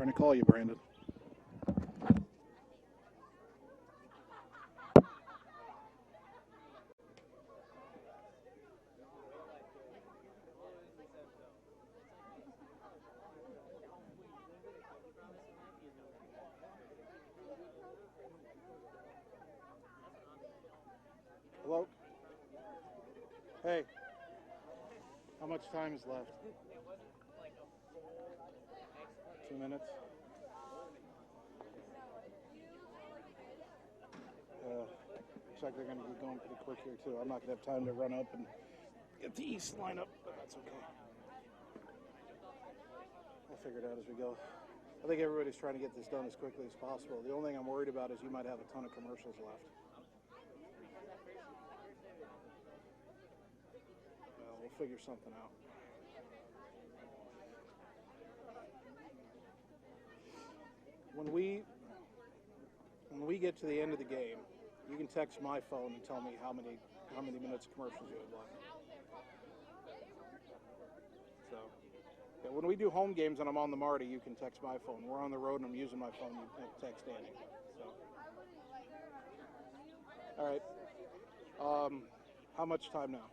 Trying to call you, Brandon. Hello? Hey, how much time is left? 2 minutes? Looks like they're going to get going pretty quick here, too. I'm not going to have time to run up and get the East lineup, but that's okay. We'll figure it out as we go. I think everybody's trying to get this done as quickly as possible. The only thing I'm worried about is you might have a ton of commercials left. We'll figure something out. When we get to the end of the game, you can text my phone and tell me how many minutes of commercials you would like. So, yeah, when we do home games and I'm on the Marty, you can text my phone. We're on the road and I'm using my phone. You can text Danny. So, all right. How much time now?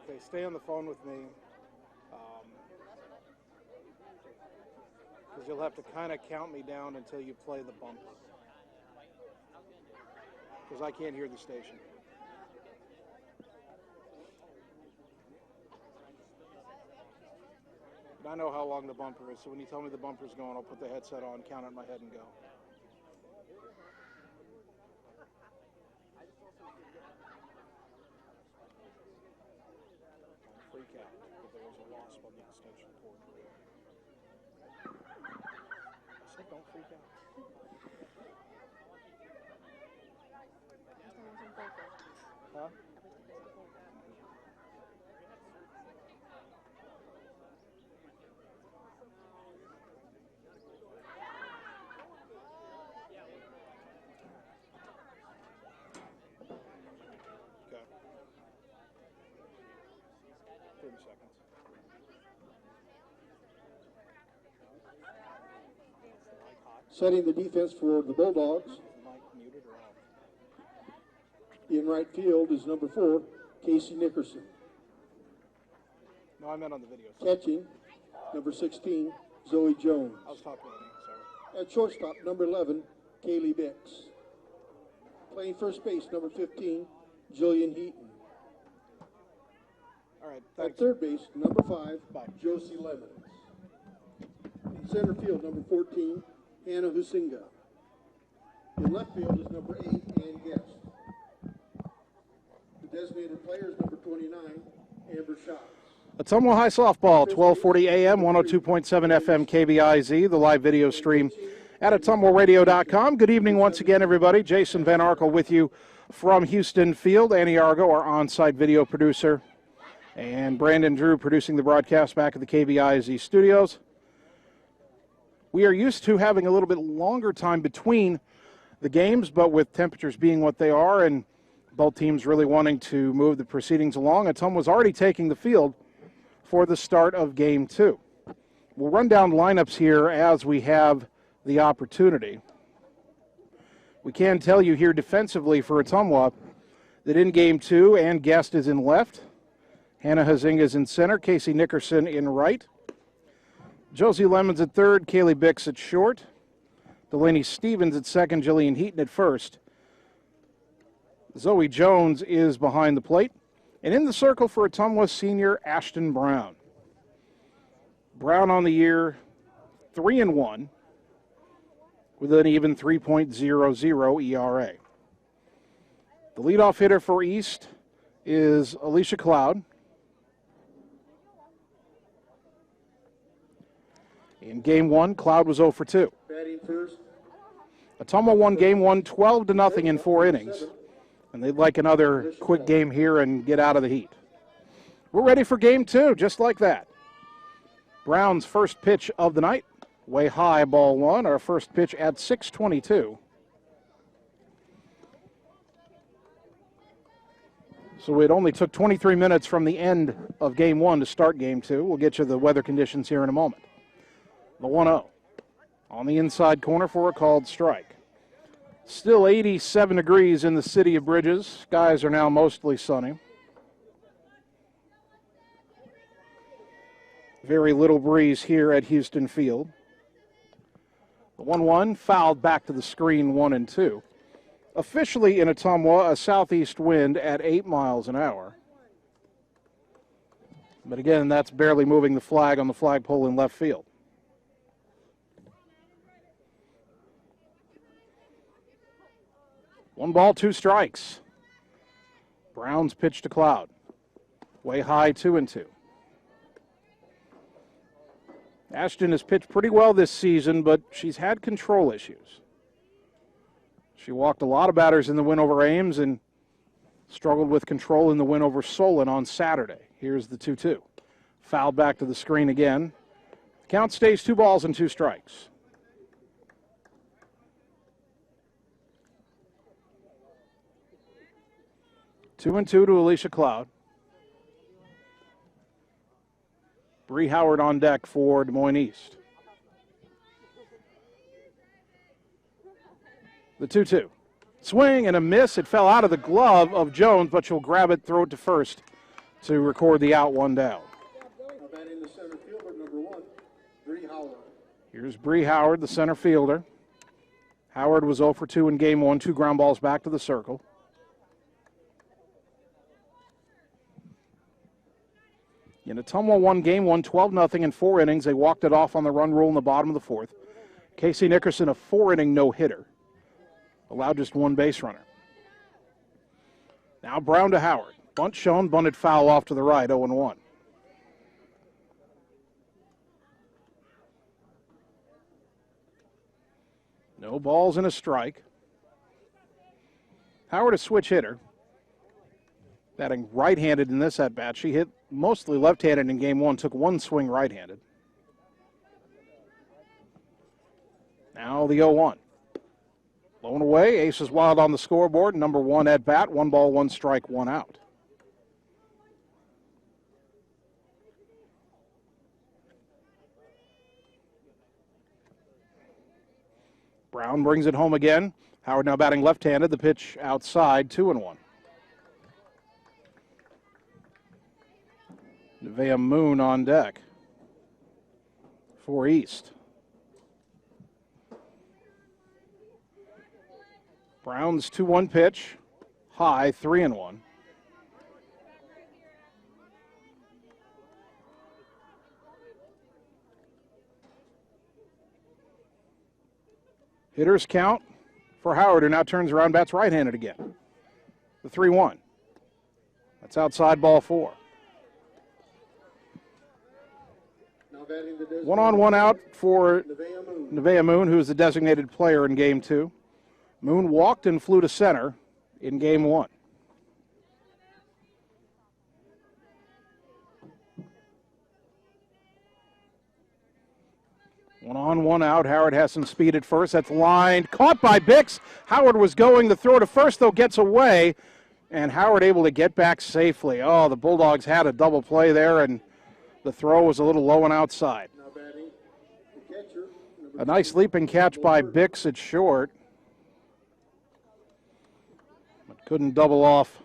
Okay, stay on the phone with me, because you'll have to kind of count me down until you play the bumper, because I can't hear the station. But I know how long the bumper is, so when you tell me the bumper's going, I'll put the headset on, count it in my head, and go. Freak out, but there was a wasp on the extension cord. I said don't freak out. Huh? Okay. 30 seconds. Setting the defense for the Bulldogs. In right field is number 4, Casey Nickerson. No, I meant on the video. Catching, number 16, Zoe Jones. I was talking to you, sorry. At shortstop, number 11, Kaylee Bix. Playing first base, number 15, Jillian Heaton. All right, thanks. At third base, number 5, Josie Lemons. In center field, number 14, Hannah Husinga. In left field is number 8, Ann Guest. The designated player is number 29, Amber Schatz. Ottumwa High Softball, 1240 AM, 102.7 FM KBIZ, the live video stream at ottumwaradio.com. Good evening once again, everybody. Jason Van Arkel with you from Houston Field. Annie Argo, our on-site video producer, and Brandon Drew producing the broadcast back at the KBIZ studios. We are used to having a little bit longer time between the games, but with temperatures being what they are and both teams really wanting to move the proceedings along, Ottumwa was already taking the field for the start of Game 2. We'll run down lineups here as we have the opportunity. We can tell you here defensively for Ottumwa that in Game 2, Ann Guest is in left, Hannah Husinga is in center, Casey Nickerson in right, Josie Lemons at third, Kaylee Bix at short, Delaney Stevens at second, Jillian Heaton at first. Zoe Jones is behind the plate. And in the circle for Ottumwa senior Ashton Brown. Brown on the year, 3-1, with an even 3.00 ERA. The leadoff hitter for East is Alicia Cloud. In Game 1, Cloud was 0 for 2. Batting first. Ottumwa won Game 1 12-0 in 4 innings. And they'd like another quick game here and get out of the heat. We're ready for Game 2, just like that. Brown's first pitch of the night, way high, ball 1. Our first pitch at 6:22. So it only took 23 minutes from the end of game one to start game two. We'll get you the weather conditions here in a moment. The 1-0 on the inside corner for a called strike. Still 87 degrees in the city of Bridges. Skies are now mostly sunny. Very little breeze here at Houston Field. The 1-1 fouled back to the screen, 1-2. Officially in Ottumwa, a southeast wind at 8 miles an hour. But again, that's barely moving the flag on the flagpole in left field. One ball, two strikes. Brown's pitch to Cloud. Way high, 2-2. Ashton has pitched pretty well this season, but she's had control issues. She walked a lot of batters in the win over Ames and struggled with control in the win over Solon on Saturday. Here's the 2-2. Fouled back to the screen again. Count stays 2 balls and 2 strikes. 2-2 to Alicia Cloud. Bree Howard on deck for Des Moines East. The 2-2. Swing and a miss. It fell out of the glove of Jones, but she'll grab it, throw it to first to record the out, 1 down. Now batting the center fielder, number 1, Bree Howard. Here's Bree Howard, the center fielder. Howard was 0 for 2 in game 1, 2 ground balls back to the circle. In Ottumwa won game 1, 12-0 in 4 innings. They walked it off on the run rule in the bottom of the 4th. Casey Nickerson, a 4-inning no-hitter. Allowed just 1 base runner. Now Brown to Howard. Bunt shown, bunted foul off to the right, 0-1. No balls and a strike. Howard, a switch hitter. Batting right-handed in this at-bat. She hit mostly left-handed in game 1, took 1 swing right-handed. Now the 0-1. Low and away, Ace is wild on the scoreboard. Number 1 at-bat, 1 ball, 1 strike, 1 out. Brown brings it home again. Howard now batting left-handed. The pitch outside, 2-1. Nevaeh Moon on deck for East. Brown's 2-1 pitch, high, 3-1. Hitters count for Howard, who now turns around, bats right-handed again. The 3-1. That's outside, ball 4. 1 on, 1 out for Nevaeh Moon, who is the designated player in game 2. Moon walked and flew to center in game 1. One on, 1 out. Howard has some speed at first. That's lined. Caught by Bix. Howard was going. The throw to first, though, gets away. And Howard able to get back safely. Oh, the Bulldogs had a double play there, and the throw was a little low and outside. Now batting the catcher, A nice leaping catch by Bix at short. But couldn't double off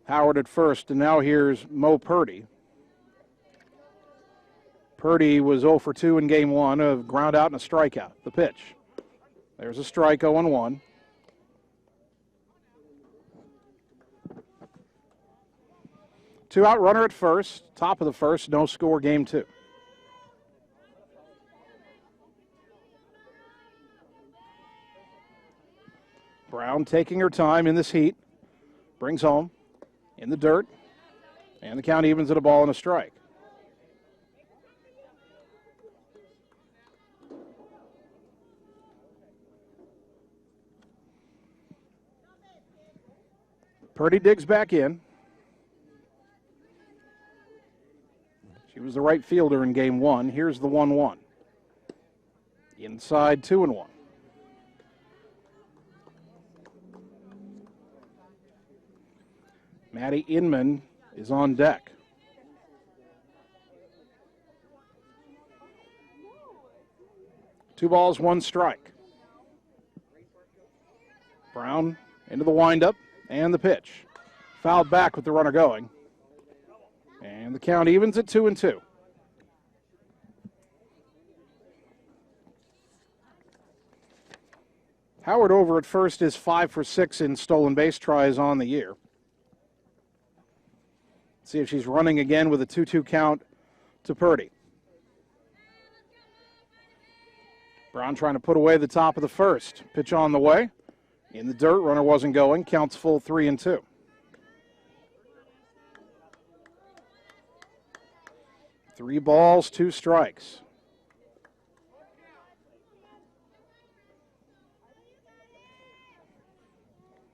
Howard at first. And now here's Mo Purdy. Purdy was 0 for 2 in game 1, a ground out and a strikeout. The pitch. There's a strike, 0-1. Two-out runner at first, top of the first, no score, game 2. Brown taking her time in this heat, brings home in the dirt, and the count evens at a ball and a strike. Purdy digs back in. She was the right fielder in game 1. Here's the 1-1. Inside, 2-1. Maddie Inman is on deck. Two balls, one strike. Brown into the windup and the pitch. Fouled back with the runner going. And the count evens at 2-2. Howard over at first is 5 for 6 in stolen base tries on the year. See if she's running again with a 2-2 count to Purdy. Brown trying to put away the top of the first. Pitch on the way. In the dirt, runner wasn't going. Counts full 3-2. Three balls, two strikes.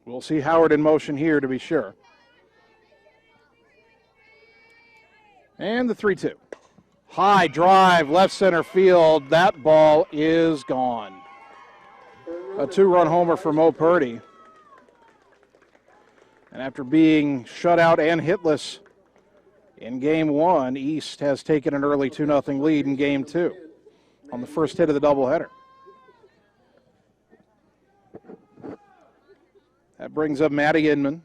We'll see Howard in motion here to be sure. And the 3-2. High drive, left center field. That ball is gone. A two-run homer for Mo Purdy. And after being shut out and hitless in Game 1, East has taken an early 2-0 lead in Game 2 on the first hit of the doubleheader. That brings up Maddie Inman.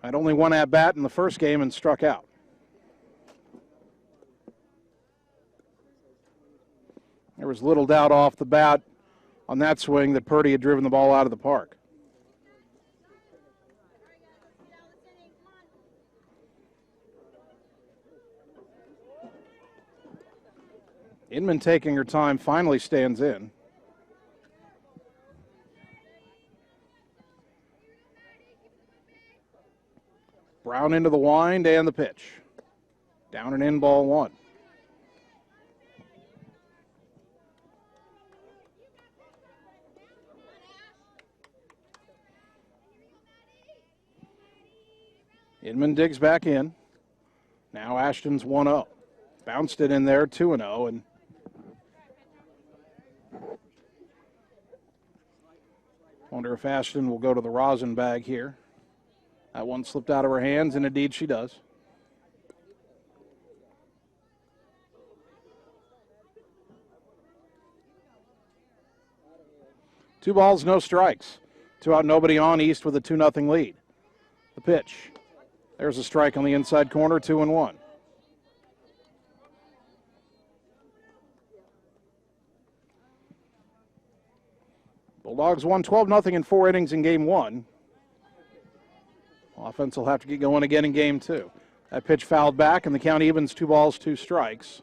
Had only one at-bat in the first game and struck out. There was little doubt off the bat on that swing that Purdy had driven the ball out of the park. Inman taking her time, finally stands in. Brown into the wind and the pitch. Down and in, ball one. Inman digs back in. Now Ashton's 1-0. Bounced it in there, 2-0, and wonder if Ashton will go to the rosin bag here. That one slipped out of her hands, and indeed she does. Two balls, no strikes. Two out, nobody on. East with a 2-0 lead. The pitch. There's a strike on the inside corner, 2-1. Bulldogs won 12-0 in 4 innings in Game 1. Offense will have to get going again in Game 2. That pitch fouled back, and the count evens 2 balls, 2 strikes.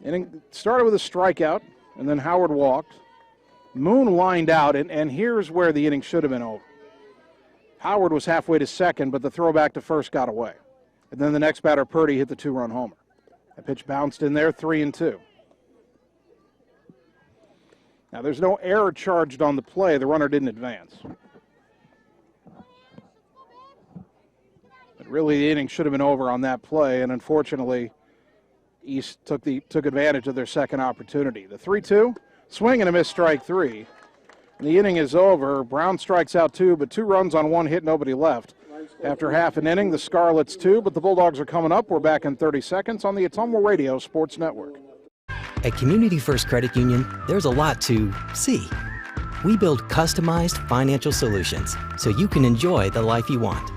Inning started with a strikeout, and then Howard walked. Moon lined out, and here's where the inning should have been over. Howard was halfway to second, but the throwback to first got away. And then the next batter, Purdy, hit the 2-run homer. That pitch bounced in there, 3-2. Now, there's no error charged on the play. The runner didn't advance. But really, the inning should have been over on that play, and unfortunately, East took advantage of their second opportunity. The 3-2, swing and a miss, strike 3. And the inning is over. Brown strikes out 2, but 2 runs on 1 hit, nobody left. After half an inning, the Scarlets 2, but the Bulldogs are coming up. We're back in 30 seconds on the Ottumwa Radio Sports Network. At Community First Credit Union, there's a lot to see. We build customized financial solutions so you can enjoy the life you want.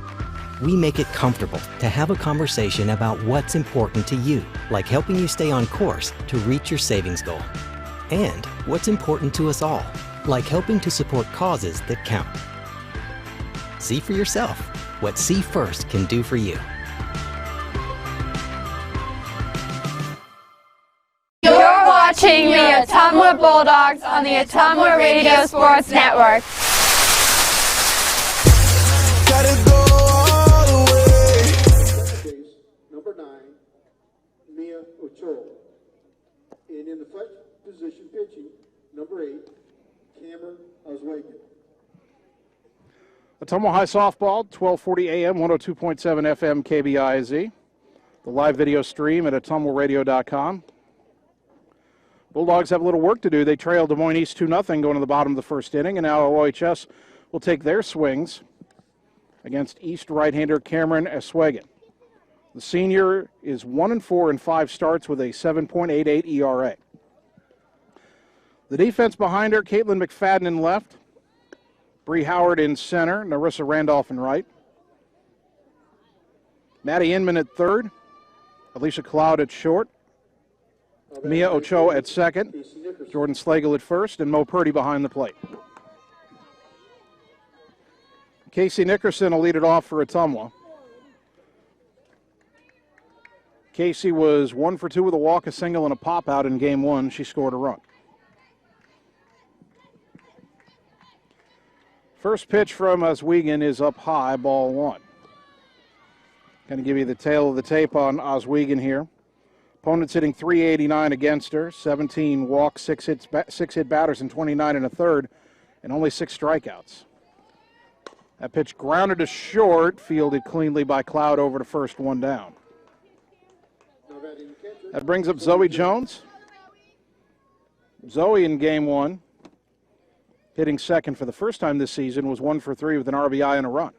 We make it comfortable to have a conversation about what's important to you, like helping you stay on course to reach your savings goal. And what's important to us all, like helping to support causes that count. See for yourself what See First can do for you. You're watching the Ottumwa Bulldogs on the Ottumwa Radio Sports Network. Gotta go all the way. Number 9, Mia Ochoa. And in the first position pitching, number 8, Cameron Oswego. Ottumwa High Softball, 1240 AM, 102.7 FM KBIZ. The live video stream at ottumwaradio.com. Bulldogs have a little work to do. They trailed Des Moines East 2-0 going to the bottom of the first inning, and now OHS will take their swings against East right-hander Cameron Eswegan. The senior is 1-4 in 5 starts with a 7.88 ERA. The defense behind her, Caitlin McFadden in left, Bree Howard in center, Narissa Randolph in right, Maddie Inman at third, Alicia Cloud at short, Mia Ochoa at second, Jordan Slagle at first, and Mo Purdy behind the plate. Casey Nickerson will lead it off for Ottumwa. Casey was 1 for 2 with a walk, a single, and a pop out in game 1. She scored a run. First pitch from Oswego is up high, ball 1. Going to give you the tail of the tape on Oswego here. Opponent's hitting .389 against her, 17 walks, 6 hit batters in 29 1/3, and only 6 strikeouts. That pitch grounded to short, fielded cleanly by Cloud over to first, 1 down. That brings up Zoe Jones. Zoe in game 1, hitting second for the first time this season, was 1 for 3 with an RBI and a run.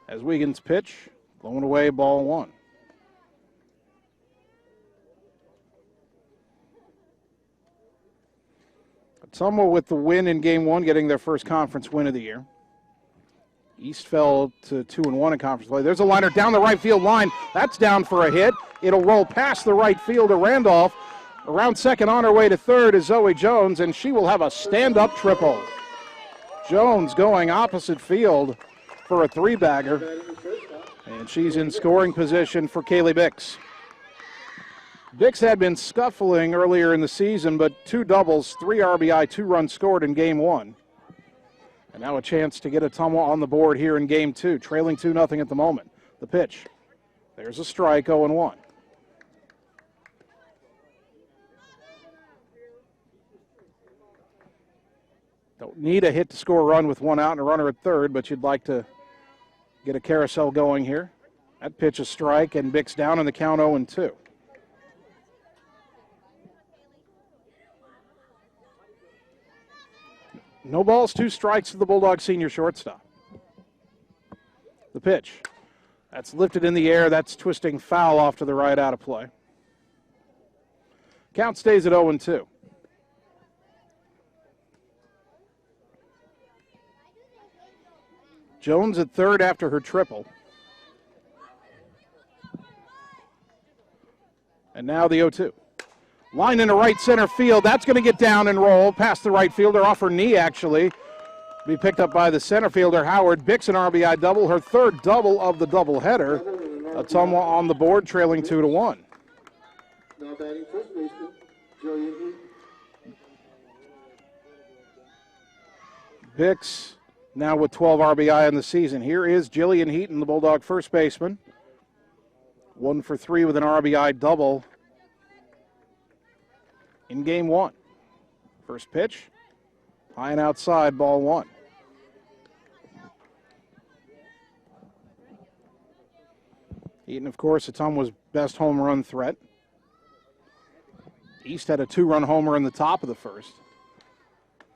As Wiegand's pitch, blown away, ball 1. Ottumwa with the win in game 1, getting their first conference win of the year. East fell to 2-1 in conference play. There's a liner down the right field line. That's down for a hit. It'll roll past the right fielder, Randolph. Around second on her way to third is Zoe Jones, and she will have a stand-up triple. Jones going opposite field for a 3-bagger, and she's in scoring position for Kaylee Bix. Bix had been scuffling earlier in the season, but 2 doubles, 3 RBI, 2 runs scored in game 1. And now a chance to get Ottumwa on the board here in game 2, trailing 2-0 at the moment. The pitch. There's a strike, 0-1. Don't need a hit to score a run with 1 out and a runner at third, but you'd like to get a carousel going here. That pitch a strike, and Bix down in the count, 0-2. No balls, 2 strikes to the Bulldog senior shortstop. The pitch. That's lifted in the air. That's twisting foul off to the right, out of play. Count stays at 0-2. Jones at third after her triple. And now the 0-2. Line into right center field. That's going to get down and roll past the right fielder, off her knee actually. Be picked up by the center fielder, Howard. Bix an RBI double, her third double of the doubleheader. Ottumwa on the board, trailing 2-1. Now batting first baseman, Jillian Heaton. Bix now with 12 RBI in the season. Here is Jillian Heaton, the Bulldog first baseman. 1 for 3 with an RBI double in game 1. First pitch, high and outside, ball 1. Heaton, of course, Ottumwa's best home run threat. East had a 2-run homer in the top of the first.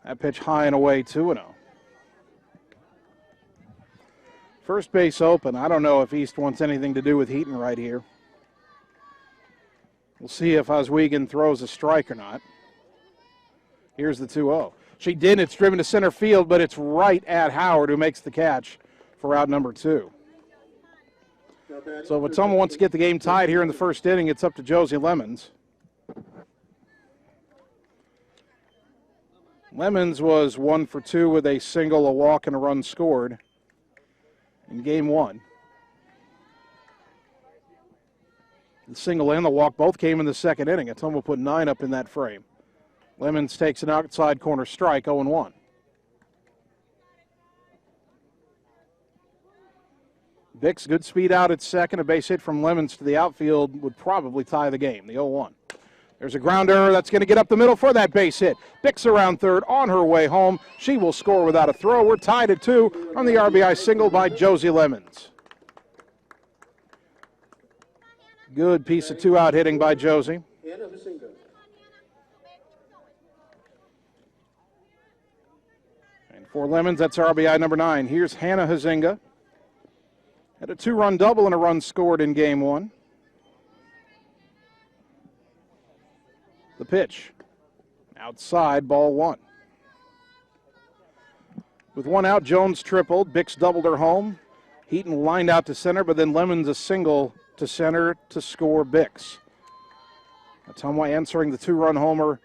That pitch high and away, 2-0. First base open. I don't know if East wants anything to do with Heaton right here. We'll see if Oswego throws a strike or not. Here's the 2-0. She did. It's driven to center field, but it's right at Howard, who makes the catch for out number 2. So if Ottumwa wants to get the game tied here in the first inning, it's up to Josie Lemons. Lemons was 1 for 2 with a single, a walk, and a run scored in game 1. The single and the walk both came in the second inning. Ottumwa put 9 up in that frame. Lemons takes an outside corner strike, 0-1. Bix, good speed out at second. A base hit from Lemons to the outfield would probably tie the game, the 0-1. There's a grounder that's going to get up the middle for that base hit. Bix around third on her way home. She will score without a throw. We're tied at 2 on the RBI single by Josie Lemons. Good piece of 2-out hitting by Josie. And for Lemons, that's RBI number 9. Here's Hannah Huizinga. Had a 2-run double and a run scored in game 1. The pitch. Outside, ball 1. With 1 out, Jones tripled. Bix doubled her home. Heaton lined out to center, but then Lemons a single to center to score Bix. Ottumwa answering the 2-run homer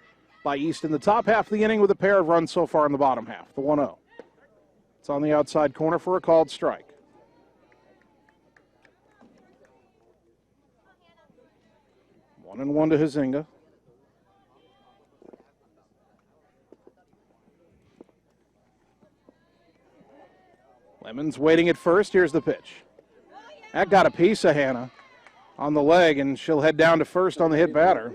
by East in the top half of the inning with a pair of runs so far in the bottom half. The 1-0. It's on the outside corner for a called strike. One and one to Huizinga. Lemons waiting at first. Here's the pitch. That got a piece of Hannah on the leg, and she'll head down to first on the hit batter.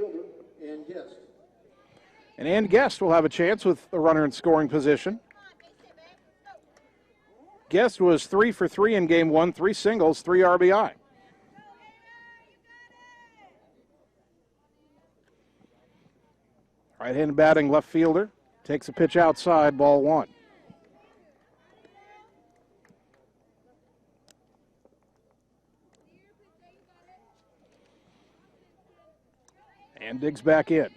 And Ann Guest will have a chance with a runner in scoring position. Guest was 3 for 3 in game 1, 3 singles, 3 RBI. Right-handed batting left fielder. Takes a pitch outside, ball 1. And digs back in.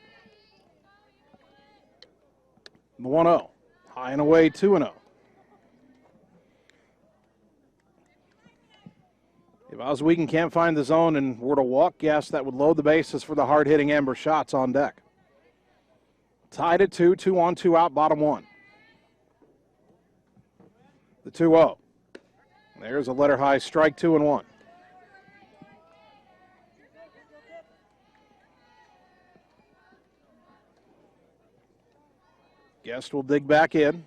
The 1-0. High and away, 2-0. If Oswego can't find the zone and were to walk, yes, that would load the bases for the hard-hitting Amber Shots on deck. Tied at 2, 2 on, 2 out, bottom 1. The 2-0. There's a letter high strike, 2-1. Guest will dig back in.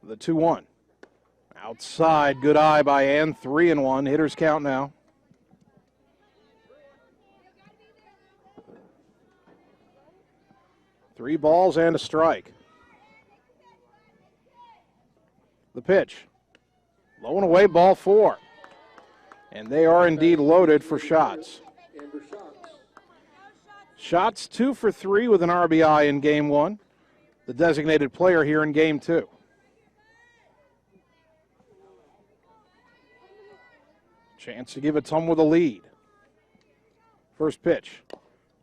The 2-1. Outside, good eye by Ann, 3-1. Hitters count now. Three balls and a strike. The pitch. Low and away, ball 4. And they are indeed loaded for Shots. Shots 2 for 3 with an RBI in game 1. The designated player here in game 2. Chance to give Ottumwa the lead. First pitch.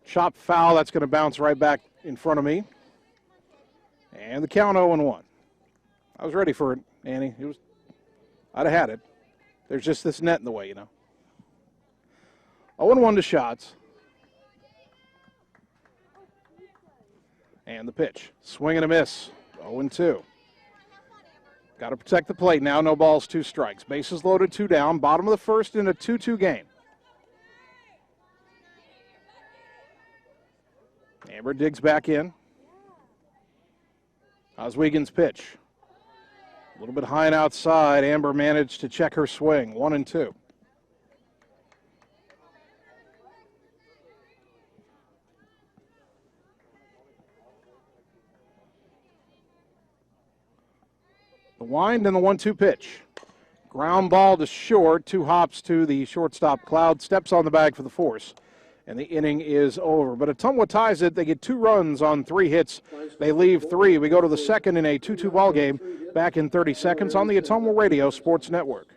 Chop foul, that's going to bounce right back in front of me. And the count 0-1. I was ready for it, Annie. I'd have had it. There's just this net in the way, you know. 0-1 to Shots. And the pitch. Swing and a miss. 0-2. Got to protect the plate now. No balls, 2 strikes. Bases loaded, 2 down. Bottom of the first in a 2-2 game. Amber digs back in. Oswego's pitch. A little bit high and outside. Amber managed to check her swing. 1-2. The wind and the 1-2 pitch. Ground ball to short. 2 hops to the shortstop. Cloud steps on the bag for the force. And the inning is over. But Ottumwa ties it. They get 2 runs on 3 hits. They leave 3. We go to the second in a 2-2 ball game. Back in 30 seconds on the Ottumwa Radio Sports Network.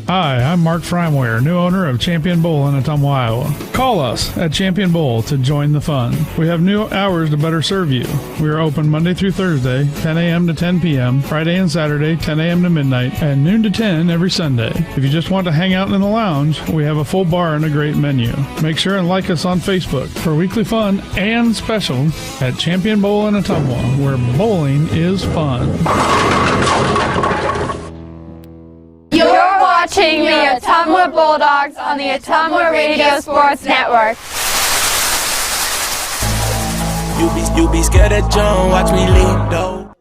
Hi, I'm Mark Frimeware, new owner of Champion Bowl in Ottumwa, Iowa. Call us at Champion Bowl to join the fun. We have new hours to better serve you. We are open Monday through Thursday, 10 a.m. to 10 p.m., Friday and Saturday, 10 a.m. to midnight, and noon to 10 every Sunday. If you just want to hang out in the lounge, we have a full bar and a great menu. Make sure and like us on Facebook for weekly fun and special at Champion Bowl in Ottumwa, where bowling is fun. You're watching the Ottumwa Bulldogs on the Ottumwa Radio Sports Network. You be scared of John, watch me lead though.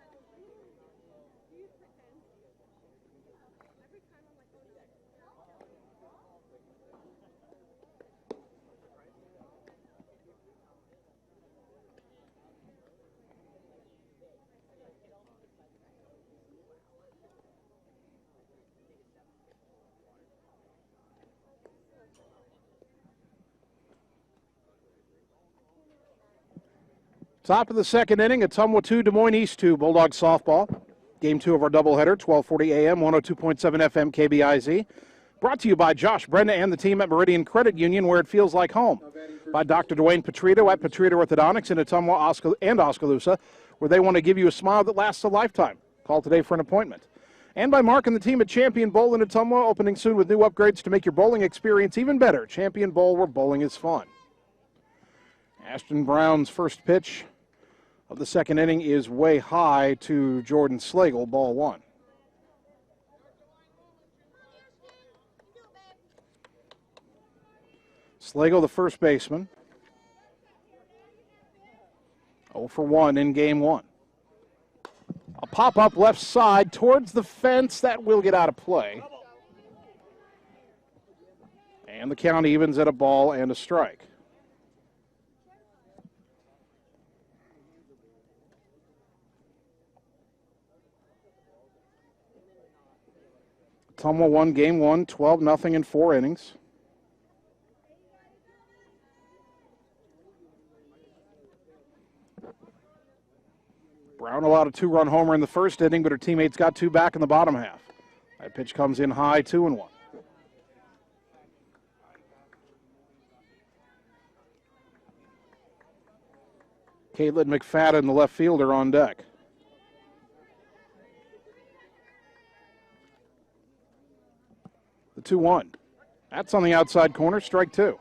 Top of the second inning, Ottumwa 2, Des Moines East 2, Bulldogs softball. Game 2 of our doubleheader, 1240 AM, 102.7 FM KBIZ. Brought to you by Josh Brenda and the team at Meridian Credit Union, where it feels like home. By Dr. Dwayne Petrito at Petrito Orthodontics in Ottumwa and Oskaloosa, where they want to give you a smile that lasts a lifetime. Call today for an appointment. And by Mark and the team at Champion Bowl in Ottumwa, opening soon with new upgrades to make your bowling experience even better. Champion Bowl, where bowling is fun. Ashton Brown's first pitch of the second inning is way high to Jordan Slagle, ball one. Slagle, the first baseman. 0 for 1 in game one. A pop-up left side towards the fence. That will get out of play. And the count evens at a ball and a strike. Ottumwa won game one, 12-0 in 4 innings. Brown allowed a 2-run homer in the first inning, but her teammates got 2 back in the bottom half. That pitch comes in high, 2-1. Caitlin McFadden, the left fielder, on deck. The 2-1. That's on the outside corner, strike 2.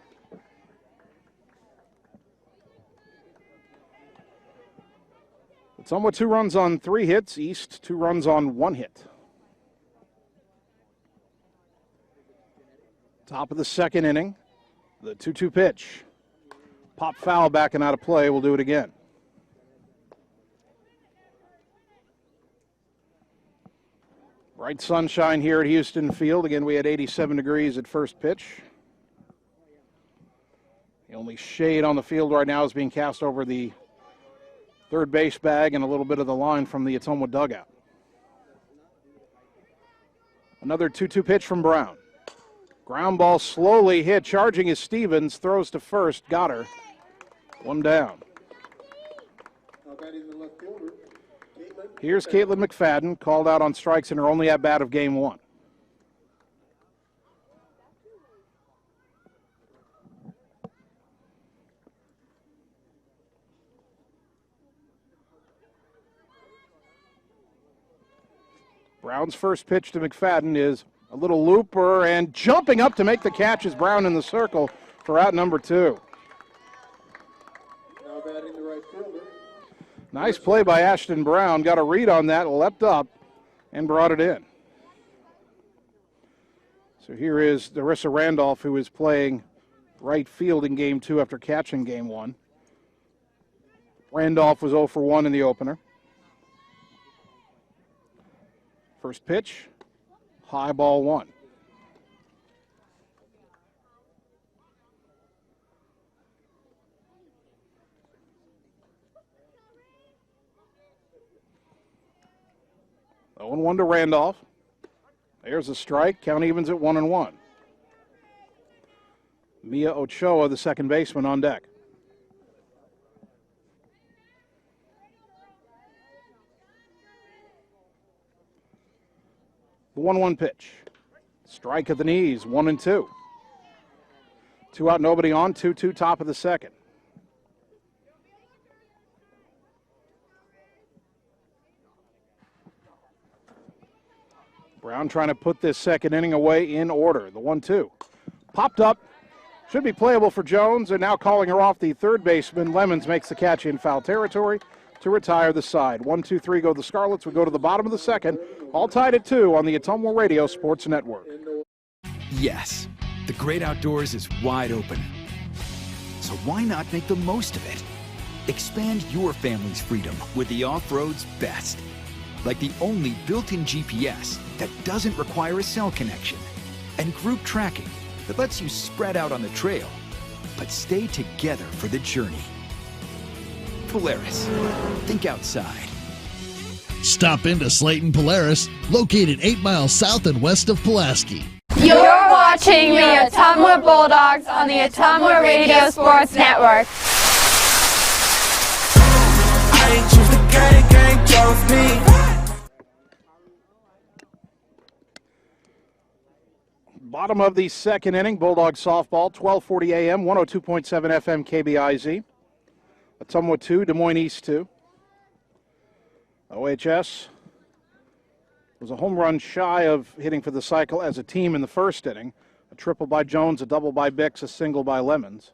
Ottumwa 2 runs on 3 hits, East 2 runs on 1 hit. Top of the second inning, the 2-2 pitch. Pop foul back and out of play, we'll do it again. Bright sunshine here at Houston Field. Again, we had 87 degrees at first pitch. The only shade on the field right now is being cast over the third base bag and a little bit of the line from the Ottumwa dugout. Another 2-2 pitch from Brown. Ground ball slowly hit, charging is Stevens, throws to first, got her. 1 down. Here's Caitlin McFadden, called out on strikes in her only at-bat of game one. Brown's first pitch to McFadden is a little looper, and jumping up to make the catch is Brown in the circle for out number 2. Now batting the right fielder. Nice play by Ashton Brown. Got a read on that, leapt up, and brought it in. So here is Darissa Randolph, who is playing right field in game 2 after catching game 1. Randolph was 0 for 1 in the opener. First pitch, high ball 1. Oh, 0-1 to Randolph. There's a strike. Count evens at 1-1. Mia Ochoa, the second baseman, on deck. The 1-1 pitch. Strike at the knees, 1-2. 2 out, nobody on, 2-2, top of the second. Brown trying to put this second inning away in order. The 1-2. Popped up. Should be playable for Jones, and now calling her off the third baseman. Lemons makes the catch in foul territory to retire the side. 1-2-3 go the Scarlets. We go to the bottom of the second. All tied at 2 on the Ottumwa Radio Sports Network. Yes, the great outdoors is wide open. So why not make the most of it? Expand your family's freedom with the off-road's best. Like the only built-in GPS that doesn't require a cell connection, and group tracking that lets you spread out on the trail, but stay together for the journey. Polaris, think outside. Stop into Slayton Polaris, located 8 miles south and west of Pulaski. You're watching the Ottumwa Bulldogs on the Ottumwa Radio Sports Network. I choose the game, can't trust me. Bottom of the second inning, Bulldogs softball, 12:40 a.m., 102.7 FM KBIZ. Ottumwa 2, Des Moines East 2. OHS was a home run shy of hitting for the cycle as a team in the first inning. A triple by Jones, a double by Bix, a single by Lemons.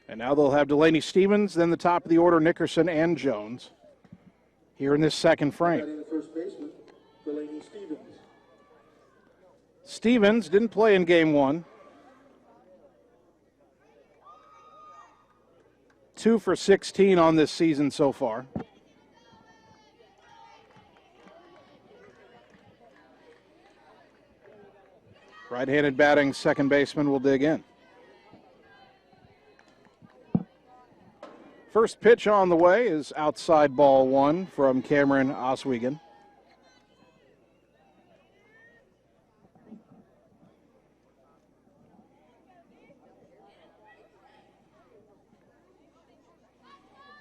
And now they'll have Delaney Stevens, then the top of the order, Nickerson and Jones, here in this second frame. Batting the first baseman, Delaney Stevens. Stevens didn't play in game one. 2 for 16 on this season so far. Right-handed batting second baseman will dig in. First pitch on the way is outside ball one from Cameron Oswego.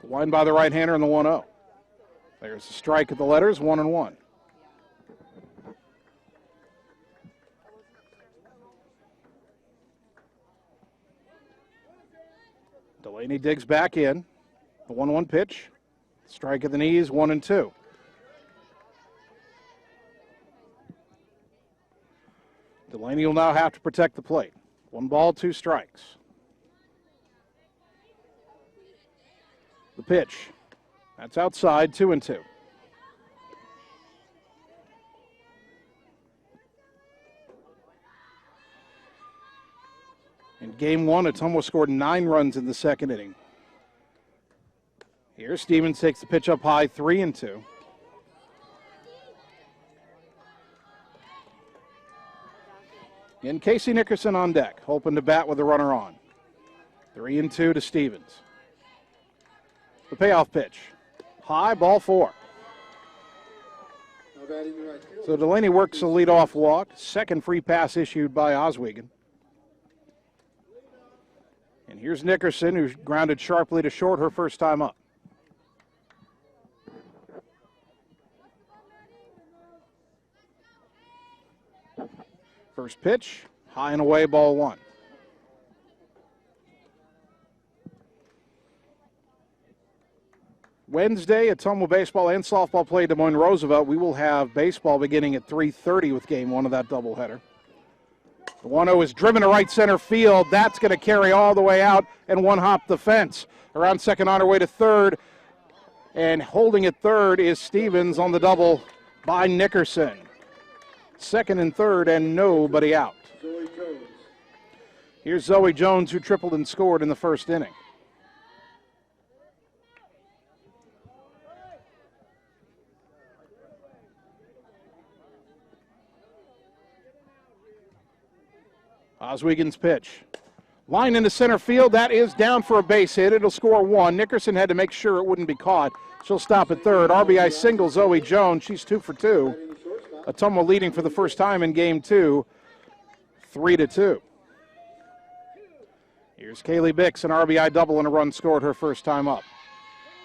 The line by the right-hander in the 1-0. There's a strike at the letters, 1-1. Delaney digs back in. The 1-1 pitch. Strike at the knees, 1-2. Delaney will now have to protect the plate. 1 ball, 2 strikes. The pitch. That's outside, 2-2. In game one, Ottumwa scored 9 runs in the second inning. Here, Stevens takes the pitch up high, 3-2. And Casey Nickerson on deck, hoping to bat with the runner on. 3-2 to Stevens. The payoff pitch. High, ball 4. Now batting the right field. So Delaney works a leadoff walk. Second free pass issued by Oswego. And here's Nickerson, who's grounded sharply to short her first time up. First pitch, high and away, ball 1. Wednesday, Ottumwa baseball and softball play Des Moines Roosevelt. We will have baseball beginning at 3:30 with game 1 of that doubleheader. The 1-0 is driven to right center field. That's going to carry all the way out and one hop the fence. Around second on her way to third. And holding at third is Stevens on the double by Nickerson. Second and third and nobody out. Zoe Jones. Here's Zoe Jones, who tripled and scored in the first inning. Oswegon's pitch. Line into center field. That is down for a base hit. It'll score 1. Nickerson had to make sure it wouldn't be caught. She'll stop at third. RBI single, Zoe Jones. She's 2 for 2. Ottumwa leading for the first time in game 2, 3-2. Here's Kaylee Bix, an RBI double and a run scored her first time up.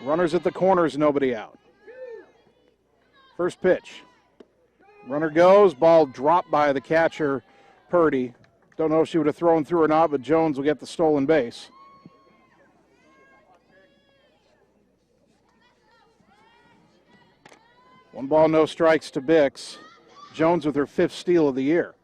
Runners at the corners, nobody out. First pitch. Runner goes, ball dropped by the catcher, Purdy. Don't know if she would have thrown through or not, but Jones will get the stolen base. One ball, no strikes to Bix. Jones with her 5th steal of the year.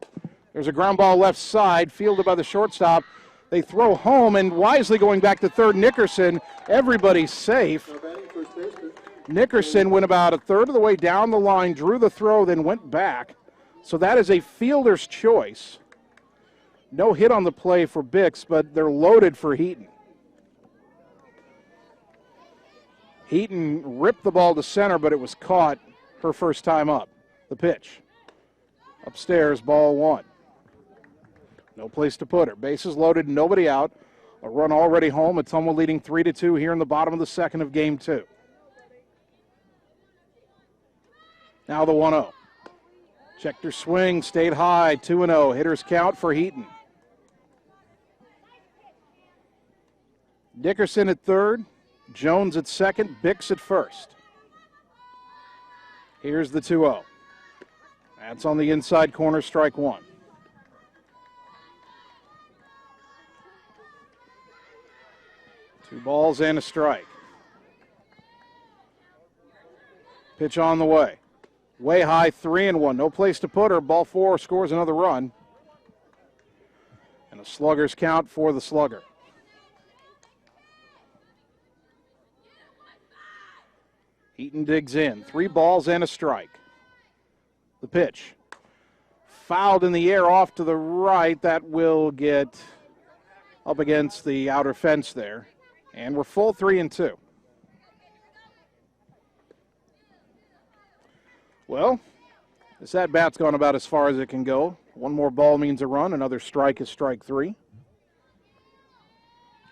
There's a ground ball left side, fielded by the shortstop. They throw home, and wisely going back to third, Nickerson. Everybody's safe. Now batting first baseman. Nickerson went about a third of the way down the line, drew the throw, then went back. So that is a fielder's choice. No hit on the play for Bix, but they're loaded for Heaton. Heaton ripped the ball to center, but it was caught her first time up. The pitch. Upstairs, ball 1. No place to put her. Bases loaded, nobody out. A run already home. Ottumwa leading 3-2 here in the bottom of the second of game 2. Now the 1-0. Checked her swing, stayed high, 2-0. Hitters count for Heaton. Dickerson at third. Jones at second, Bix at first. Here's the 2-0. That's on the inside corner, strike one. Two balls and a strike. Pitch on the way. Way high, 3-1. No place to put her. Ball four, scores another run. And a slugger's count for the slugger. Heaton digs in. 3 balls and a strike. The pitch. Fouled in the air off to the right. That will get up against the outer fence there. And we're full 3-2. Well, this at-bat's gone about as far as it can go. One more ball means a run. Another strike is strike 3.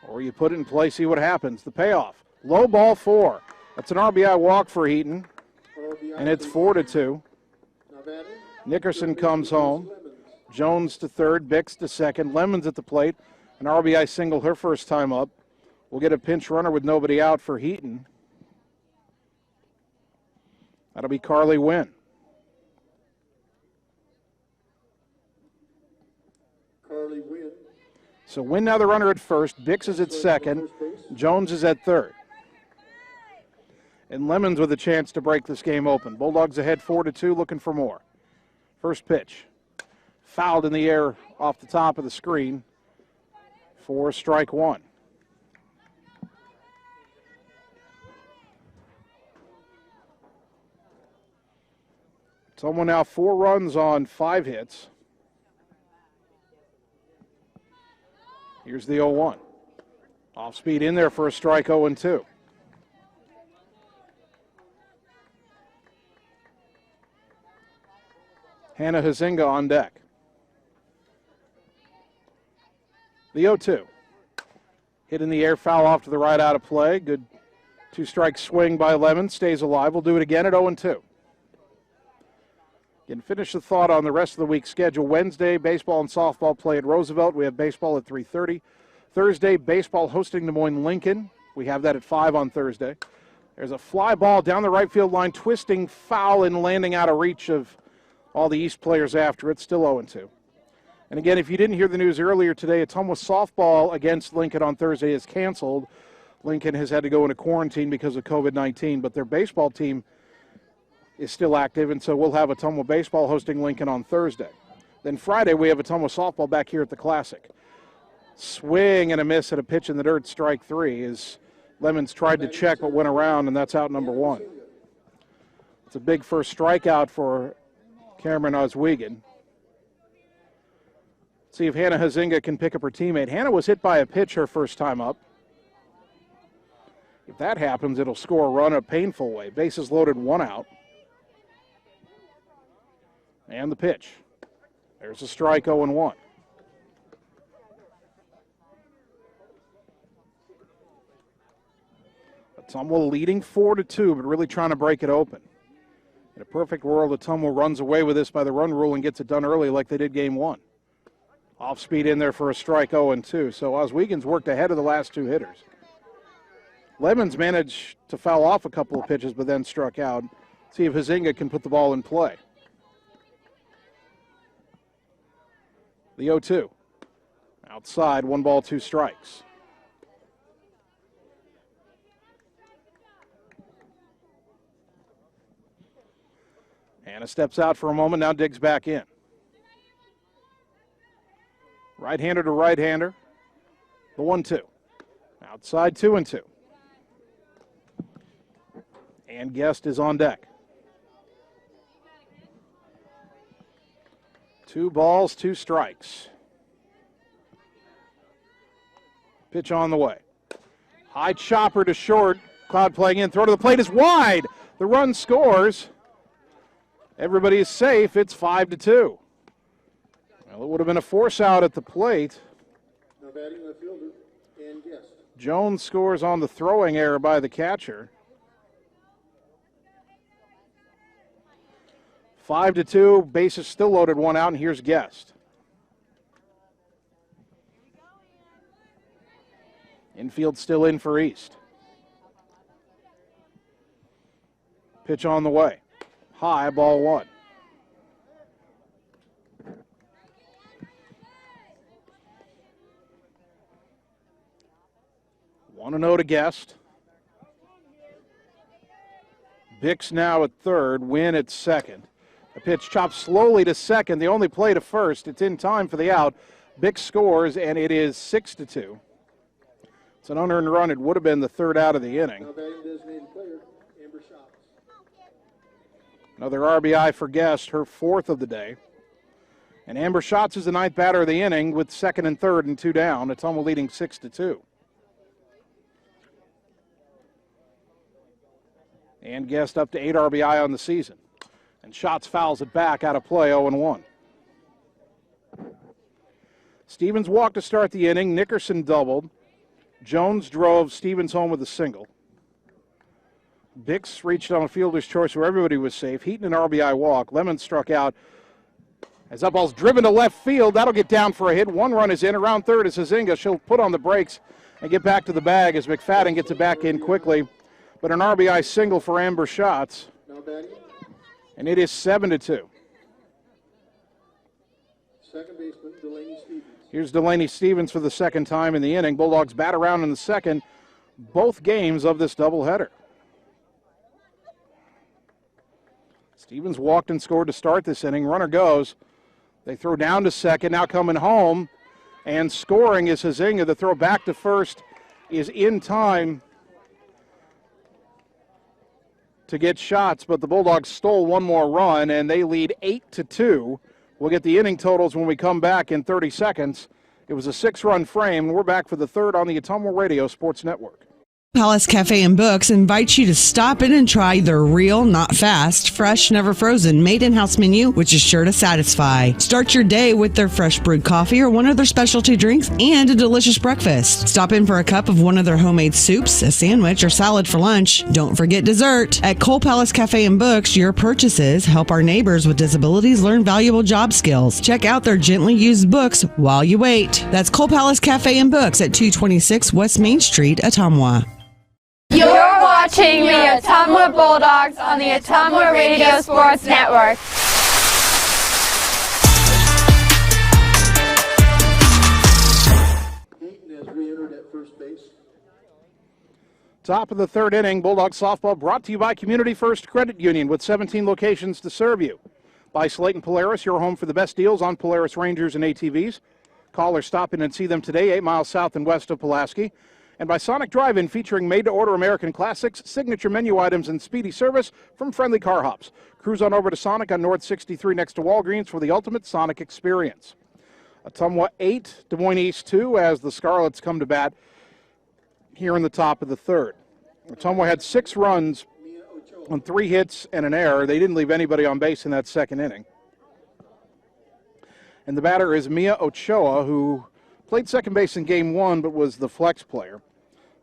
Or you put it in play, see what happens. The payoff. Low ball 4. That's an RBI walk for Heaton. And it's 4-2. Nickerson comes home. Jones to third, Bix to second. Lemons at the plate. An RBI single her first time up. We'll get a pinch runner with nobody out for Heaton. That'll be Carly Wynn. Carly Wynn. So Wynn now the runner at first. Bix is at second. Jones is at third. And Lemons with a chance to break this game open. Bulldogs ahead 4-2, looking for more. First pitch. Fouled in the air off the top of the screen for strike one. Someone now 4 runs on 5 hits. Here's the 0-1. Off speed in there for a strike, 0-2. Hannah Huizinga on deck. The 0-2. Hit in the air, foul off to the right, out of play. Good 2-strike swing by Lemons, stays alive. We'll do it again at 0-2. And finish the thought on the rest of the week's schedule. Wednesday, baseball and softball play at Roosevelt. We have baseball at 3:30. Thursday, baseball hosting Des Moines Lincoln. We have that at 5 on Thursday. There's a fly ball down the right field line, twisting foul and landing out of reach of all the East players after it. Still 0-2. And again, if you didn't hear the news earlier today, Ottumwa softball against Lincoln on Thursday is canceled. Lincoln has had to go into quarantine because of COVID-19, but their baseball team is still active, and so we'll have Ottumwa baseball hosting Lincoln on Thursday. Then Friday, we have Ottumwa softball back here at the Classic. Swing and a miss at a pitch in the dirt, strike 3, as Lemons tried to check but went around, and that's out number 1. It's a big first strikeout for Cameron Oswego. See if Hannah Huizinga can pick up her teammate. Hannah was hit by a pitch her first time up. If that happens, it'll score a run a painful way. Bases loaded, 1 out. And the pitch. There's a strike, 0-1. Ottumwa leading 4-2, but really trying to break it open. In a perfect world, Ottumwa runs away with this by the run rule and gets it done early like they did game 1. Off speed in there for a strike, 0-2. So Oswego's worked ahead of the last 2 hitters. Lemons managed to foul off a couple of pitches, but then struck out. See if Huizinga can put the ball in play. The 0-2. Outside, 1 ball, 2 strikes. Hannah steps out for a moment, now digs back in. Right-hander to right-hander. The 1-2. Outside, 2-2. And Guest is on deck. 2 balls, 2 strikes. Pitch on the way. High chopper to short. Cloud playing in. Throw to the plate is wide. The run scores. Everybody is safe. It's 5-2. Well, it would have been a force out at the plate. Now batting left fielder and Guest. Jones scores on the throwing error by the catcher. 5-2, bases still loaded, 1 out, and here's Guest. Infield still in for East. Pitch on the way. High, ball one. One to 0 to Guest. Bix now at third, Wynn at second. The pitch chopped slowly to second, the only play to first. It's in time for the out. Bix scores, and it is 6-2. It's an unearned run. It would have been the third out of the inning. Now batting designated player, Amber Schatz. Another RBI for Guest, her fourth of the day. And Amber Schatz is the ninth batter of the inning with second and third and 2 down. Ottumwa leading 6-2. And Guest up to 8 RBI on the season. And Schatz fouls it back out of play, 0-1. Stevens walked to start the inning. Nickerson doubled. Jones drove Stevens home with a single. Bix reached on a fielder's choice where everybody was safe. Heaton an RBI walk. Lemon struck out. As that ball's driven to left field, that'll get down for a hit. One run is in. Around third is Hazinga. She'll put on the brakes and get back to the bag as McFadden gets it back in quickly. But an RBI single for Amber Schatz. Now batting, And it is 7-2. second baseman, Delaney Stevens. Here's Delaney Stevens for the second time in the inning. Bulldogs bat around in the second, both games of this doubleheader. Stevens walked and scored to start this inning. Runner goes. They throw down to second, now coming home. And scoring is Hazinga. The throw back to first is in time to get shots, but the Bulldogs stole one more run, and they lead 8-2. We'll get the inning totals when we come back in 30 seconds. It was a 6-run frame. We're back for the third on the Ottumwa Radio Sports Network. Palace Cafe and Books invites you to stop in and try their real, not fast, fresh, never frozen, made in-house menu, which is sure to satisfy. Start your day with their fresh brewed coffee or one of their specialty drinks and a delicious breakfast. Stop in for a cup of one of their homemade soups, a sandwich, or salad for lunch. Don't forget dessert. At Cole Palace Cafe and Books, your purchases help our neighbors with disabilities learn valuable job skills. Check out their gently used books while you wait. That's Cole Palace Cafe and Books at 226 West Main Street, Ottumwa. You're watching the Ottumwa Bulldogs on the Ottumwa Radio Sports Network. Heaton has re-entered at first base. Top of the third inning, Bulldog softball brought to you by Community First Credit Union with 17 locations to serve you. By Slayton Polaris, your home for the best deals on Polaris Rangers and ATVs. Call or stop in and see them today, 8 miles south and west of Pulaski. And by Sonic Drive-In, featuring made-to-order American classics, signature menu items, and speedy service from friendly car hops. Cruise on over to Sonic on North 63 next to Walgreens for the ultimate Sonic experience. Ottumwa 8, Des Moines East 2 as the Scarlets come to bat here in the top of the third. Ottumwa had 6 runs on 3 hits and an error. They didn't leave anybody on base in that second inning. And the batter is Mia Ochoa, who played second base in game 1, but was the flex player.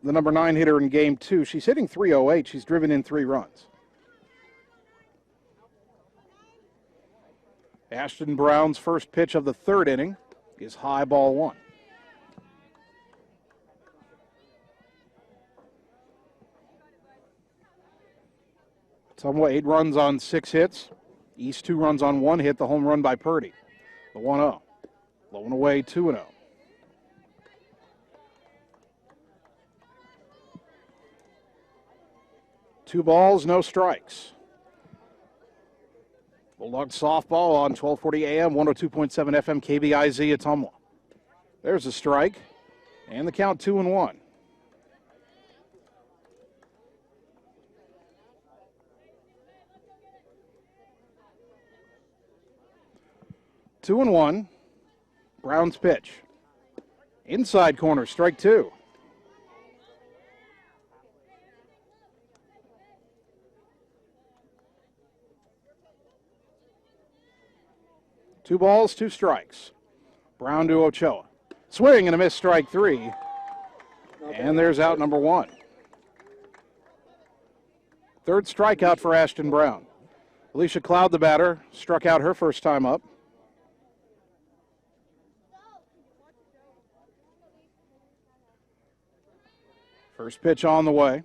The number 9 hitter in game 2. She's hitting .308. She's driven in 3 runs. Ashton Brown's first pitch of the third inning is high, ball 1. Ottumwa 8 runs on 6 hits. East 2 runs on 1 hit, the home run by Purdy. The 1-0. Low and away, 2-0. 2 balls, no strikes. Bulldog softball on 1240 AM, 102.7 FM, KBIZ Ottumwa. There's a strike, and the count 2-1. Two and 1. Brown's pitch. Inside corner, strike 2. Two balls, 2 strikes. Brown to Ochoa. Swing and a miss, strike 3. And there's out number 1. Third strikeout for Ashton Brown. Alicia Cloud, the batter, struck out her first time up. First pitch on the way.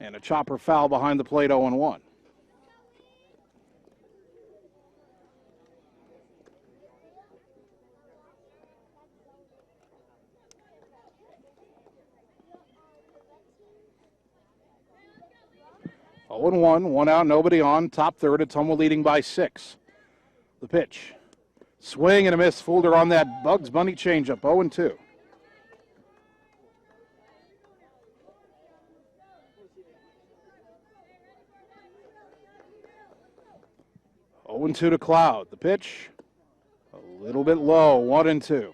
And a chopper foul behind the plate, 0-1. Oh and 1 out, nobody on. Top third, Ottumwa leading by 6. The pitch. Swing and a miss. Fooled her on that Bugs Bunny changeup, 0-2. Oh and 2 to Cloud. The pitch, a little bit low, 1-2.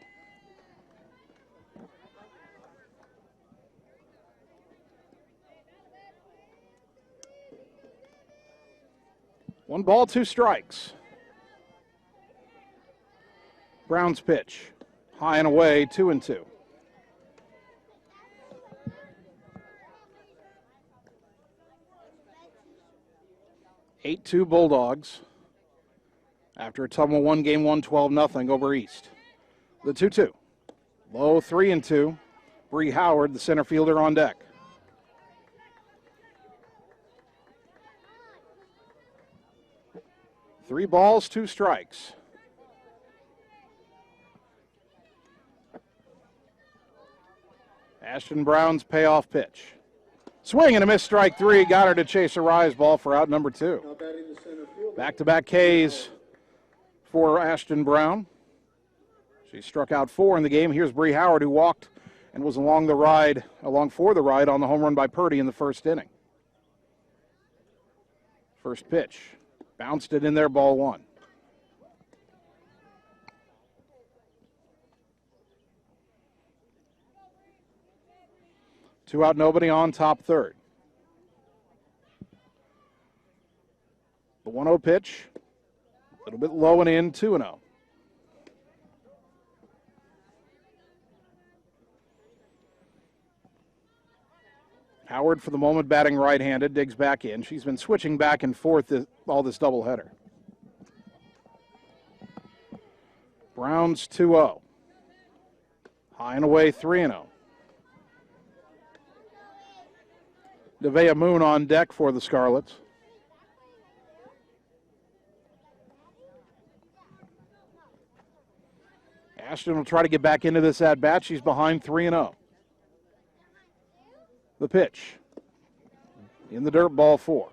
One ball, 2 strikes. Brown's pitch, high and away, 2-2. (8-2) Bulldogs. After Ottumwa won game 1, 12-0 over East. The 2-2. Low, 3-2. Bree Howard, the center fielder, on deck. Three balls, 2 strikes. Ashton Brown's payoff pitch. Swing and a miss, strike 3. Got her to chase a rise ball for out number 2. Back-to-back Ks for Ashton Brown. She struck out 4 in the game. Here's Bree Howard, who walked and was along for the ride on the home run by Purdy in the first inning. First pitch. Bounced it in there, ball 1. Two out, nobody on, top third. The 1-0 pitch, a little bit low and in, 2-0. Howard, for the moment, batting right-handed, digs back in. She's been switching back and forth all this doubleheader. Browns 2-0. High and away, 3-0. Nevaeh Moon on deck for the Scarlets. Ashton will try to get back into this at-bat. She's behind 3-0. The pitch. In the dirt, ball 4.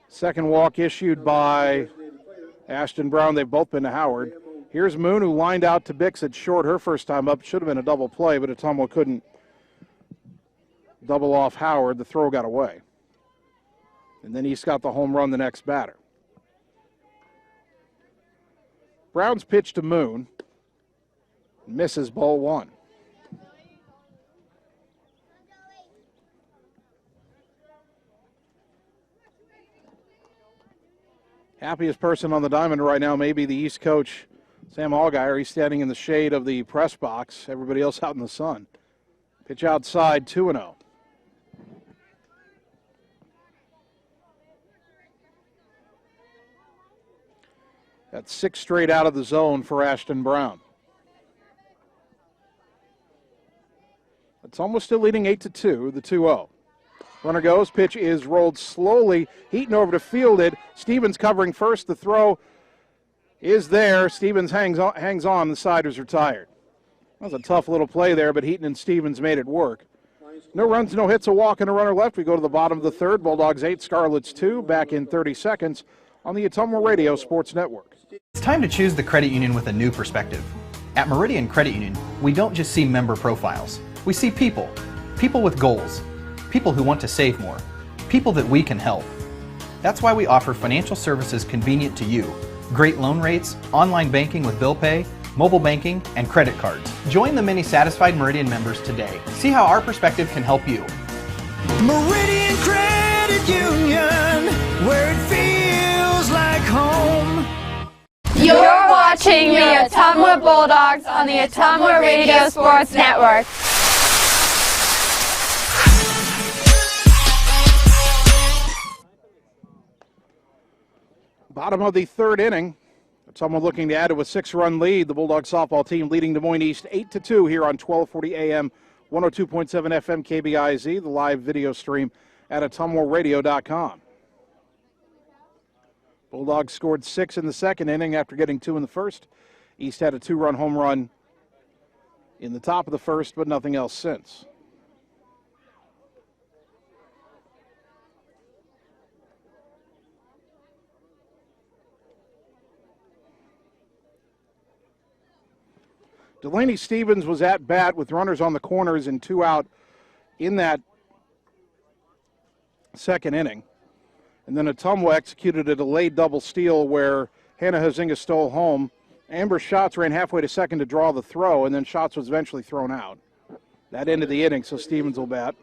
Second walk issued by Ashton Brown. They've both been to Howard. Here's Moon, who lined out to Bix at short her first time up. Should have been a double play, but Ottumwa couldn't double off Howard. The throw got away. And then East got the home run the next batter. Brown's pitch to Moon. Misses, ball 1. Happiest person on the diamond right now may be the East coach, Sam Allgaier. He's standing in the shade of the press box. Everybody else out in the sun. Pitch outside, 2-0. That's 6 straight out of the zone for Ashton Brown. It's almost still leading 8-2, the 2-0. Runner goes, pitch is rolled slowly. Heaton over to field it. Stevens covering first. The throw is there. Stevens hangs on. The side was retired. That was a tough little play there, but Heaton and Stevens made it work. No runs, no hits, a walk, and a runner left. We go to the bottom of the third. Bulldogs 8, Scarlets 2. Back in 30 seconds on the Ottumwa Radio Sports Network. It's time to choose the credit union with a new perspective. At Meridian Credit Union, we don't just see member profiles. We see people. People with goals. People who want to save more. People that we can help. That's why we offer financial services convenient to you. Great loan rates, online banking with bill pay, mobile banking, and credit cards. Join the many satisfied Meridian members today. See how our perspective can help you. Meridian Credit Union, where it feels like home. You're watching the Ottumwa Bulldogs on the Ottumwa Radio Sports Network. Bottom of the third inning. Ottumwa looking to add to a 6-run lead. The Bulldog softball team leading Des Moines East 8-2 here on 1240 AM, 102.7 FM KBIZ, the live video stream at ottumwaradio.com. Bulldogs scored 6 in the second inning after getting 2 in the first. East had a 2-run home run in the top of the first, but nothing else since. Delaney Stevens was at bat with runners on the corners and 2 out in that second inning. And then Ottumwa executed a delayed double steal where Hannah Huizinga stole home. Amber Schatz ran halfway to second to draw the throw, and then Schatz was eventually thrown out. That ended the inning, so Stevens will bat.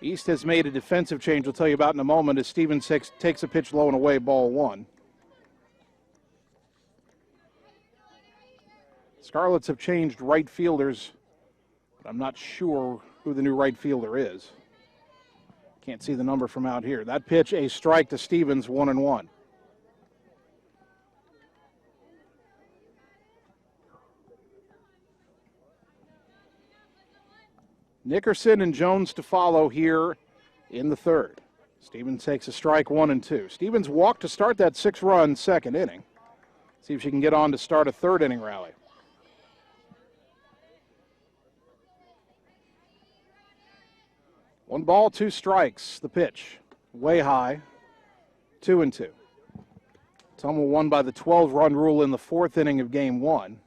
East has made a defensive change we'll tell you about in a moment as Stevens takes a pitch low and away, ball 1. Scarlets have changed right fielders, but I'm not sure who the new right fielder is. Can't see the number from out here. That pitch, a strike to Stevens, 1-1. Nickerson and Jones to follow here in the third. Stevens takes a strike, 1-2. Stevens walked to start that 6-run second inning. See if she can get on to start a third inning rally. One ball, 2 strikes. The pitch, way high, 2-2. Ottumwa won by the 12-run rule in the fourth inning of Game 1.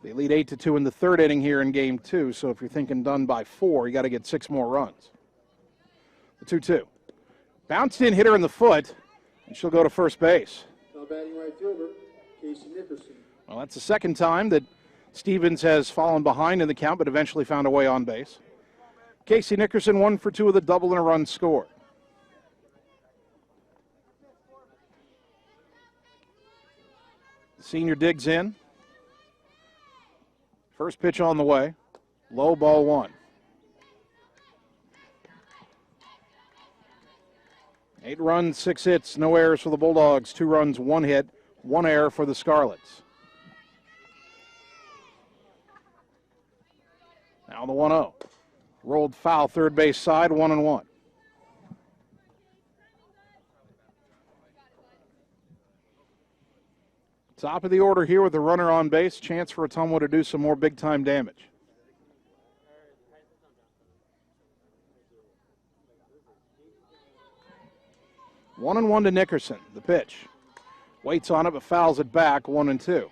They lead 8-2 in the third inning here in Game 2, so if you're thinking done by 4, you got to get 6 more runs. The 2-2. Bounced in, hit her in the foot, and she'll go to first base. Now batting right fielder, Casey Nickerson. Well, that's the second time that Stevens has fallen behind in the count, but eventually found a way on base. Casey Nickerson 1 for 2 with a double and a run scored. Senior digs in. First pitch on the way. Low, ball 1. 8 runs, 6 hits, no errors for the Bulldogs. 2 runs, 1 hit, 1 error for the Scarlets. Now the 1-0. Rolled foul, third base side, 1-1. Top of the order here with the runner on base. Chance for Ottumwa to do some more big-time damage. One and 1 to Nickerson. The pitch. Waits on it, but fouls it back, 1-2.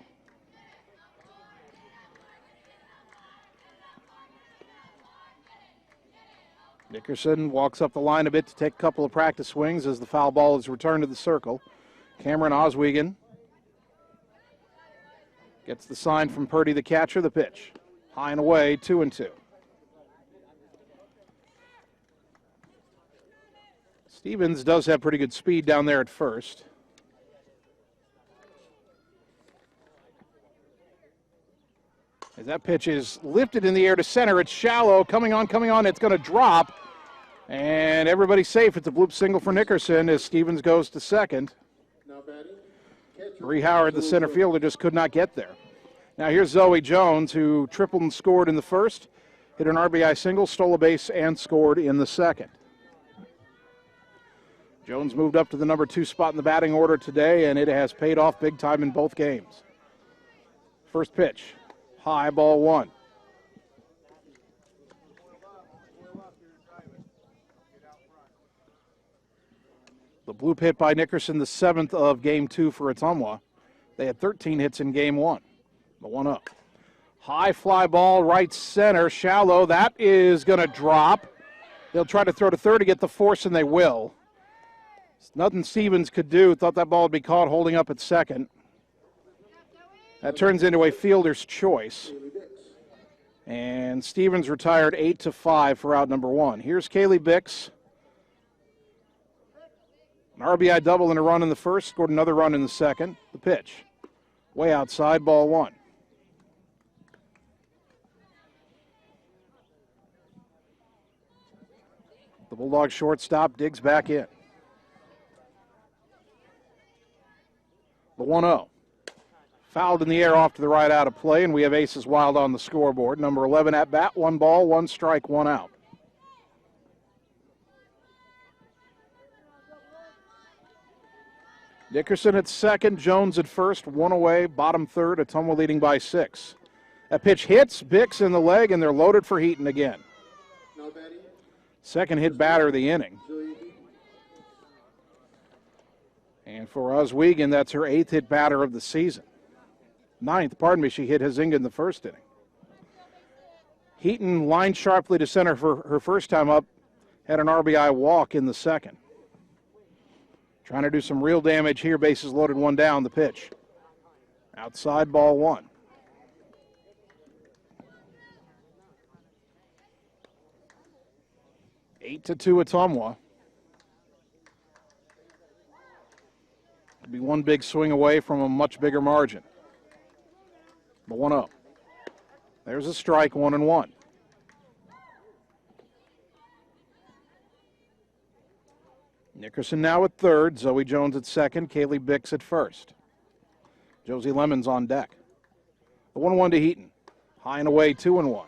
Nickerson walks up the line a bit to take a couple of practice swings as the foul ball is returned to the circle. Cameron Oswegen gets the sign from Purdy, the catcher. The pitch. High and away, 2-2. Stevens does have pretty good speed down there at first. As that pitch is lifted in the air to center, it's shallow, coming on, it's going to drop. And everybody's safe. It's a bloop single for Nickerson as Stevens goes to second. Now batting, Bree Howard, the center fielder, just could not get there. Now here's Zoe Jones, who tripled and scored in the first, hit an RBI single, stole a base, and scored in the second. Jones moved up to the number 2 spot in the batting order today, and it has paid off big time in both games. First pitch, high, ball 1. The bloop hit by Nickerson, the 7th of Game 2 for Ottumwa. They had 13 hits in Game 1. The 1-0. High fly ball, right center, shallow. That is going to drop. They'll try to throw to third to get the force, and they will. Nothing Stevens could do. Thought that ball would be caught holding up at second. That turns into a fielder's choice. And Stevens retired 8-5 for out number 1. Here's Kaylee Bix. An RBI double and a run in the first, scored another run in the second. The pitch. Way outside, ball 1. The Bulldog shortstop digs back in. The 1-0. Fouled in the air off to the right, out of play, and we have aces wild on the scoreboard. Number 11 at bat, 1 ball, 1 strike, 1 out. Nickerson at second, Jones at first, 1 away, bottom third, Ottumwa leading by 6. That pitch hits Bix in the leg, and they're loaded for Heaton again. Second hit batter of the inning. And for Oswego, that's her 8th hit batter of the season. 9th, pardon me, she hit Hazinga in the first inning. Heaton lined sharply to center for her first time up, had an RBI walk in the second. Trying to do some real damage here, bases loaded, 1 down, the pitch. Outside, ball 1. Eight to 2 Ottumwa. Could be one big swing away from a much bigger margin. But 1-0. There's a strike, 1-1. Nickerson now at third, Zoe Jones at second, Kaylee Bix at first. Josie Lemons on deck. The 1-1 to Heaton. High and away, 2-1.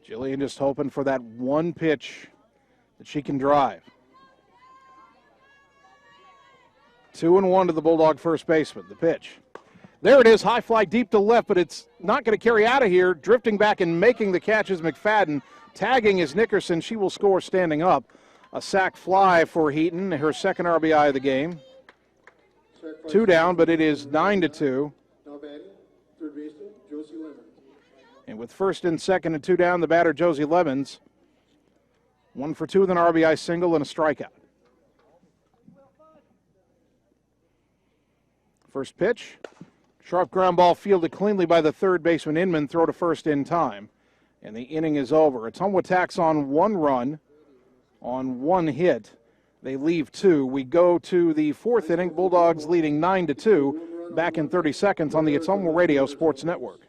Jillian just hoping for that one pitch that she can drive. 2-1 to the Bulldog first baseman. The pitch. There it is, high fly deep to left, but it's not going to carry out of here. Drifting back and making the catch is McFadden. Tagging is Nickerson. She will score standing up. A sac fly for Heaton, her second RBI of the game. 2 down, but it is 9-2. Now batting, third baseman, Josie Lemons. And with first and second and 2 down, the batter Josie Lemons. 1 for 2 with an RBI single and a strikeout. First pitch. Sharp ground ball fielded cleanly by the third baseman Inman. Throw to first in time. And the inning is over. Ottumwa tacks on 1 run on 1 hit. They leave 2. We go to the 4th inning. Bulldogs leading 9-2. Back in 30 seconds on the Ottumwa Radio Sports Network.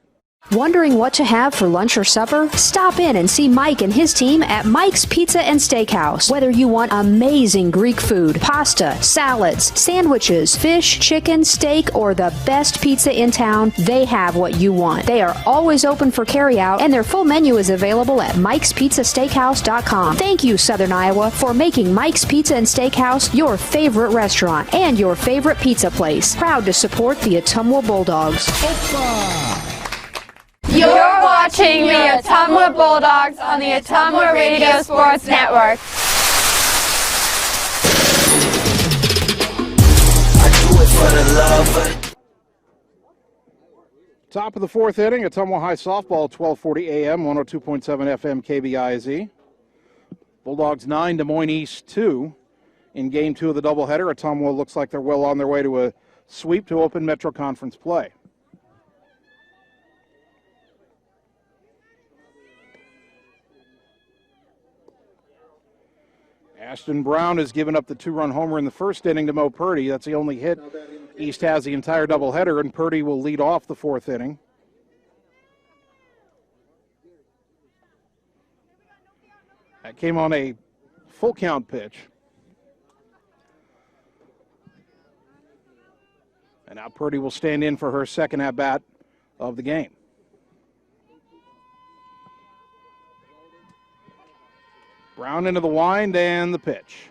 Wondering what to have for lunch or supper? Stop in and see Mike and his team at Mike's Pizza and Steakhouse. Whether you want amazing Greek food, pasta, salads, sandwiches, fish, chicken, steak, or the best pizza in town, they have what you want. They are always open for carryout, and their full menu is available at mikespizzasteakhouse.com. Thank you, Southern Iowa, for making Mike's Pizza and Steakhouse your favorite restaurant and your favorite pizza place. Proud to support the Ottumwa Bulldogs. You're watching the Ottumwa Bulldogs on the Ottumwa Radio Sports Network. I do it for the love. Top of the 4th inning, Ottumwa High softball, 1240 AM, 102.7 FM KBIZ. Bulldogs 9, Des Moines East 2. In Game 2 of the doubleheader, Ottumwa looks like they're well on their way to a sweep to open Metro Conference play. Ashton Brown has given up the 2-run homer in the first inning to Mo Purdy. That's the only hit East has the entire doubleheader, and Purdy will lead off the 4th inning. That came on a full count pitch. And now Purdy will stand in for her second at-bat of the game. Brown into the wind and the pitch.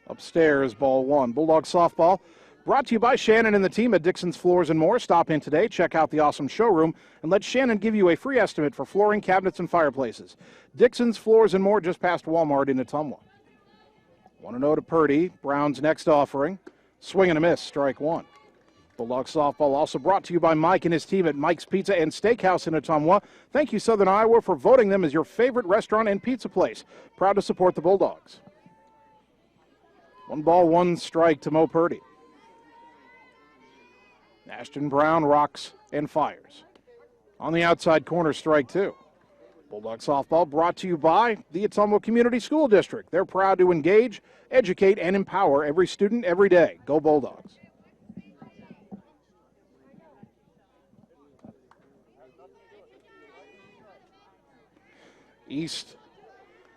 Upstairs, ball 1. Bulldog softball brought to you by Shannon and the team at Dixon's Floors and More. Stop in today, check out the awesome showroom, and let Shannon give you a free estimate for flooring, cabinets, and fireplaces. Dixon's Floors and More, just past Walmart in Ottumwa. 1-0 to Purdy. Brown's next offering. Swing and a miss, strike 1. Bulldog softball also brought to you by Mike and his team at Mike's Pizza and Steakhouse in Ottumwa. Thank you, Southern Iowa, for voting them as your favorite restaurant and pizza place. Proud to support the Bulldogs. 1 ball, 1 strike to Mo Purdy. Ashton Brown rocks and fires. On the outside corner, strike 2. Bulldog softball brought to you by the Ottumwa Community School District. They're proud to engage, educate, and empower every student every day. Go Bulldogs. East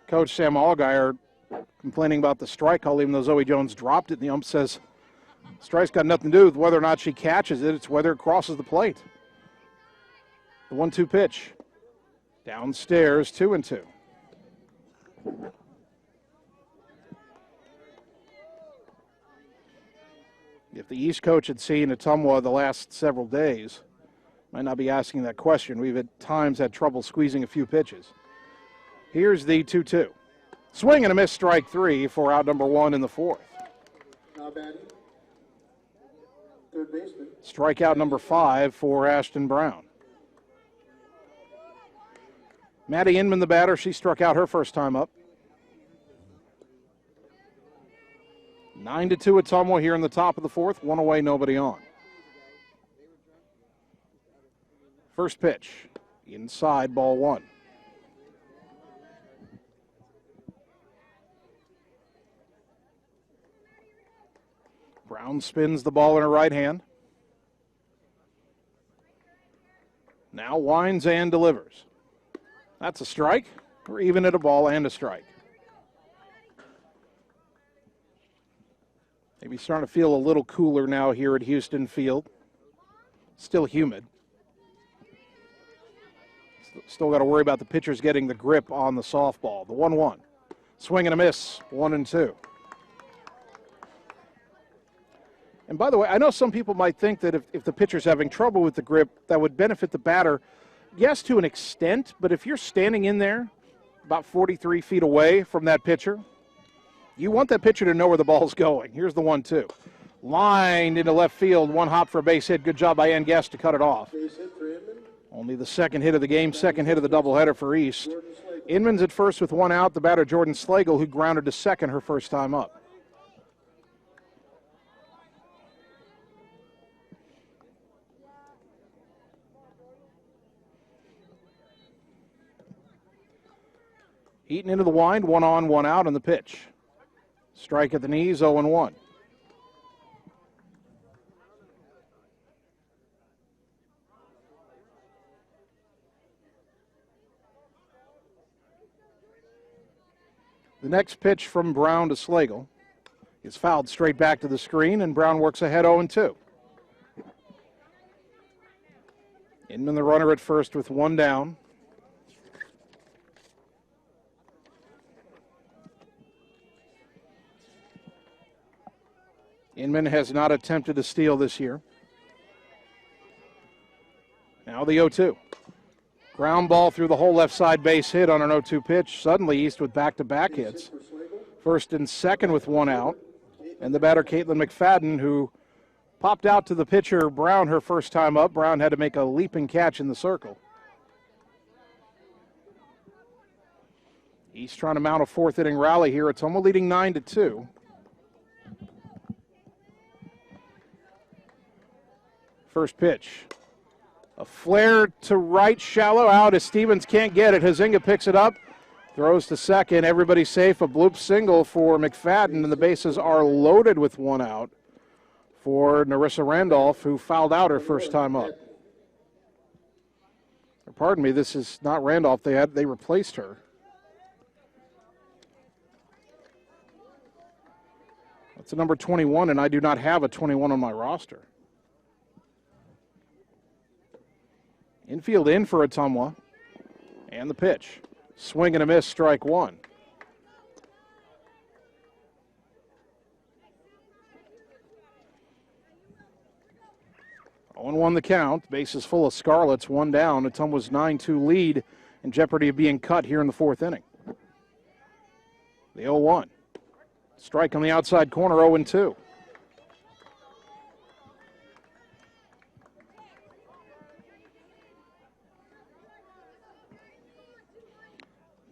coach Sam Allgaier complaining about the strike call, even though Zoe Jones dropped it. The ump says Strike's got nothing to do with whether or not she catches it. It's whether it crosses the plate. The 1-2 pitch. Downstairs, 2-2. If the East coach had seen Ottumwa the last several days, might not be asking that question. We've at times had trouble squeezing a few pitches. Here's the 2-2. Swing and a miss, strike 3 for out number 1 in the 4th. Now batting, third baseman. Strikeout number 5 for Ashton Brown. Maddie Inman, the batter, she struck out her first time up. 9-2 Ottumwa here in the top of the 4th. 1 away, nobody on. First pitch, inside, ball 1. Brown spins the ball in her right hand. Now winds and delivers. That's a strike. We're even at a ball and a strike. Maybe starting to feel a little cooler now here at Houston Field. Still humid. Still got to worry about the pitchers getting the grip on the softball. The 1-1. Swing and a miss, 1-2. And by the way, I know some people might think that if the pitcher's having trouble with the grip, that would benefit the batter. Yes, to an extent, but if you're standing in there about 43 feet away from that pitcher, you want that pitcher to know where the ball's going. Here's the 1-2. Lined into left field, one hop for a base hit. Good job by Ann Guest to cut it off. Base hit for Inman. Only the second hit of the game, second hit of the doubleheader for East. Inman's at first with 1 out. The batter, Jordan Slagle, who grounded to second her first time up. Eaton into the wind, 1 on, 1 out on the pitch. Strike at the knees, 0-1. The next pitch from Brown to Slagle is fouled straight back to the screen, and Brown works ahead 0-2. Inman the runner at first with 1 down. Inman has not attempted to steal this year. Now the 0-2. Ground ball through the whole left side base hit on an 0-2 pitch. Suddenly East with back-to-back hits. First and second with 1 out. And the batter, Caitlin McFadden, who popped out to the pitcher, Brown, her first time up. Brown had to make a leaping catch in the circle. East trying to mount a 4th inning rally here. Ottumwa leading 9-2. First pitch. A flare to right, shallow out as Stevens can't get it. Hazinga picks it up, throws to second. Everybody's safe. A bloop single for McFadden, and the bases are loaded with 1 out for Narissa Randolph, who fouled out her first time up. Pardon me, this is not Randolph. They replaced her. That's a number 21, and I do not have a 21 on my roster. Infield in for Ottumwa. And the pitch. Swing and a miss, strike 1. Oh, 1 the count. Bases full of Scarlets, 1 down. Ottumwa's 9-2 lead in jeopardy of being cut here in the 4th inning. The 0-1. Strike on the outside corner, 0-2.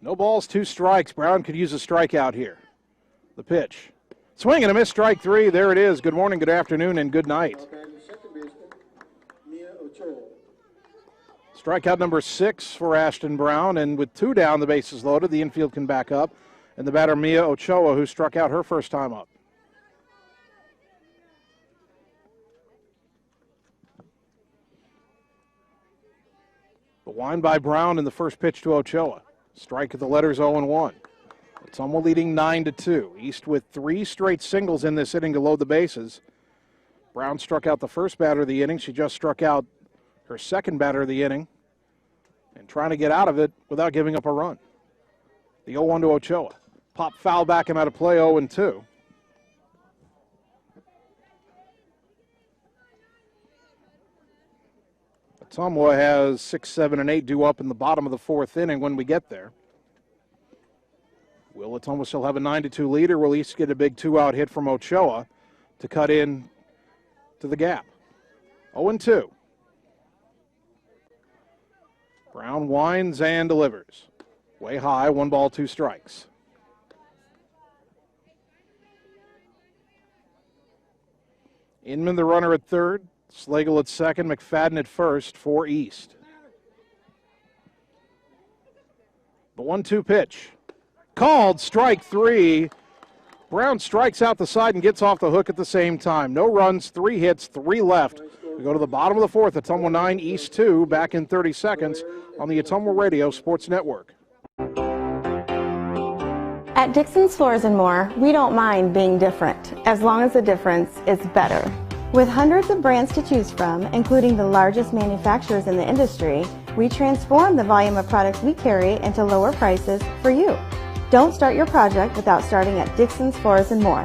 No balls, 2 strikes. Brown could use a strikeout here. The pitch. Swing and a miss, strike 3. There it is. Good morning, good afternoon, and good night. Strikeout number 6 for Ashton Brown, and with 2 down, the bases loaded. The infield can back up. And the batter, Mia Ochoa, who struck out her first time up. The wind by Brown in the first pitch to Ochoa. Strike at the letters, 0-1. Ottumwa leading 9-2. East with 3 straight singles in this inning to load the bases. Brown struck out the first batter of the inning. She just struck out her second batter of the inning and trying to get out of it without giving up a run. The 0-1 to Ochoa. Pop foul back him out of play, 0-2. Ottumwa has 6, 7, and 8 due up in the bottom of the fourth inning when we get there. Will Ottumwa still have a 9-2 lead, or will East get a big 2-out hit from Ochoa to cut in to the gap? 0-2. Brown winds and delivers. Way high, 1 ball, 2 strikes. Inman the runner at third. Slagle at second, McFadden at first for East. The 1-2 pitch. Called, strike 3. Brown strikes out the side and gets off the hook at the same time. No runs, 3 hits, 3 left. We go to the bottom of the fourth. Ottumwa 9, East 2, back in 30 seconds on the Ottumwa Radio Sports Network. At Dixon's Floors & More, we don't mind being different, as long as the difference is better. With hundreds of brands to choose from, including the largest manufacturers in the industry, we transform the volume of products we carry into lower prices for you. Don't start your project without starting at Dixon's Floors & More.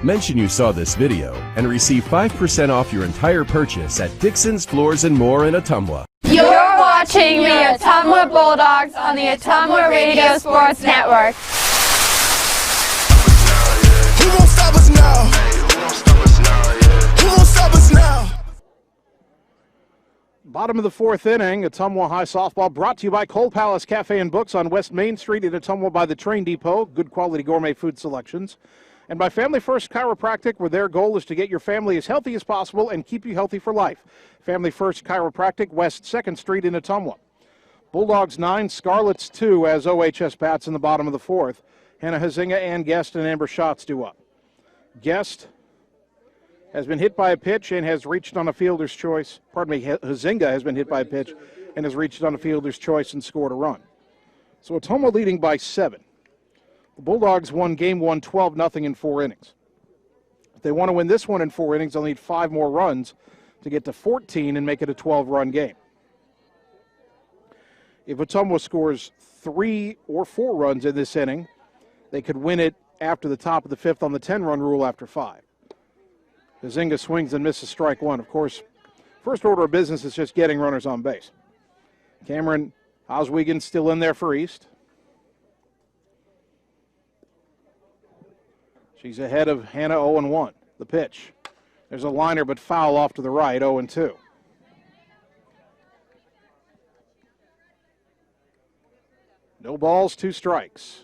Mention you saw this video and receive 5% off your entire purchase at Dixon's Floors & More in Ottumwa. You're watching the Ottumwa Bulldogs on the Ottumwa Radio Sports Network. Who won't stop us now? Who won't stop us now? Bottom of the fourth inning, Ottumwa High Softball brought to you by Coal Palace Cafe and Books on West Main Street in Ottumwa by the Train Depot. Good quality gourmet food selections. And by Family First Chiropractic, where their goal is to get your family as healthy as possible and keep you healthy for life. Family First Chiropractic, West 2nd Street in Ottumwa. Bulldogs 9, Scarlets 2 as OHS bats in the bottom of the fourth. Hannah Hazinga and Guest and Amber Schatz due up. Guest has been hit by a pitch and has reached on a fielder's choice. Pardon me, Hazinga has been hit by a pitch and has reached on a fielder's choice and scored a run. So Ottumwa leading by 7. The Bulldogs won game 1 12-0 in 4 innings. If they want to win this one in 4 innings, they'll need 5 more runs to get to 14 and make it a 12-run game. If Ottumwa scores 3 or 4 runs in this inning, they could win it after the top of the 5th on the 10-run rule after 5. Hazinga swings and misses strike 1. Of course, first order of business is just getting runners on base. Cameron Oswego still in there for East. She's ahead of Hannah 0-1. The pitch. There's a liner but foul off to the right, 0-2. No balls, 2 strikes.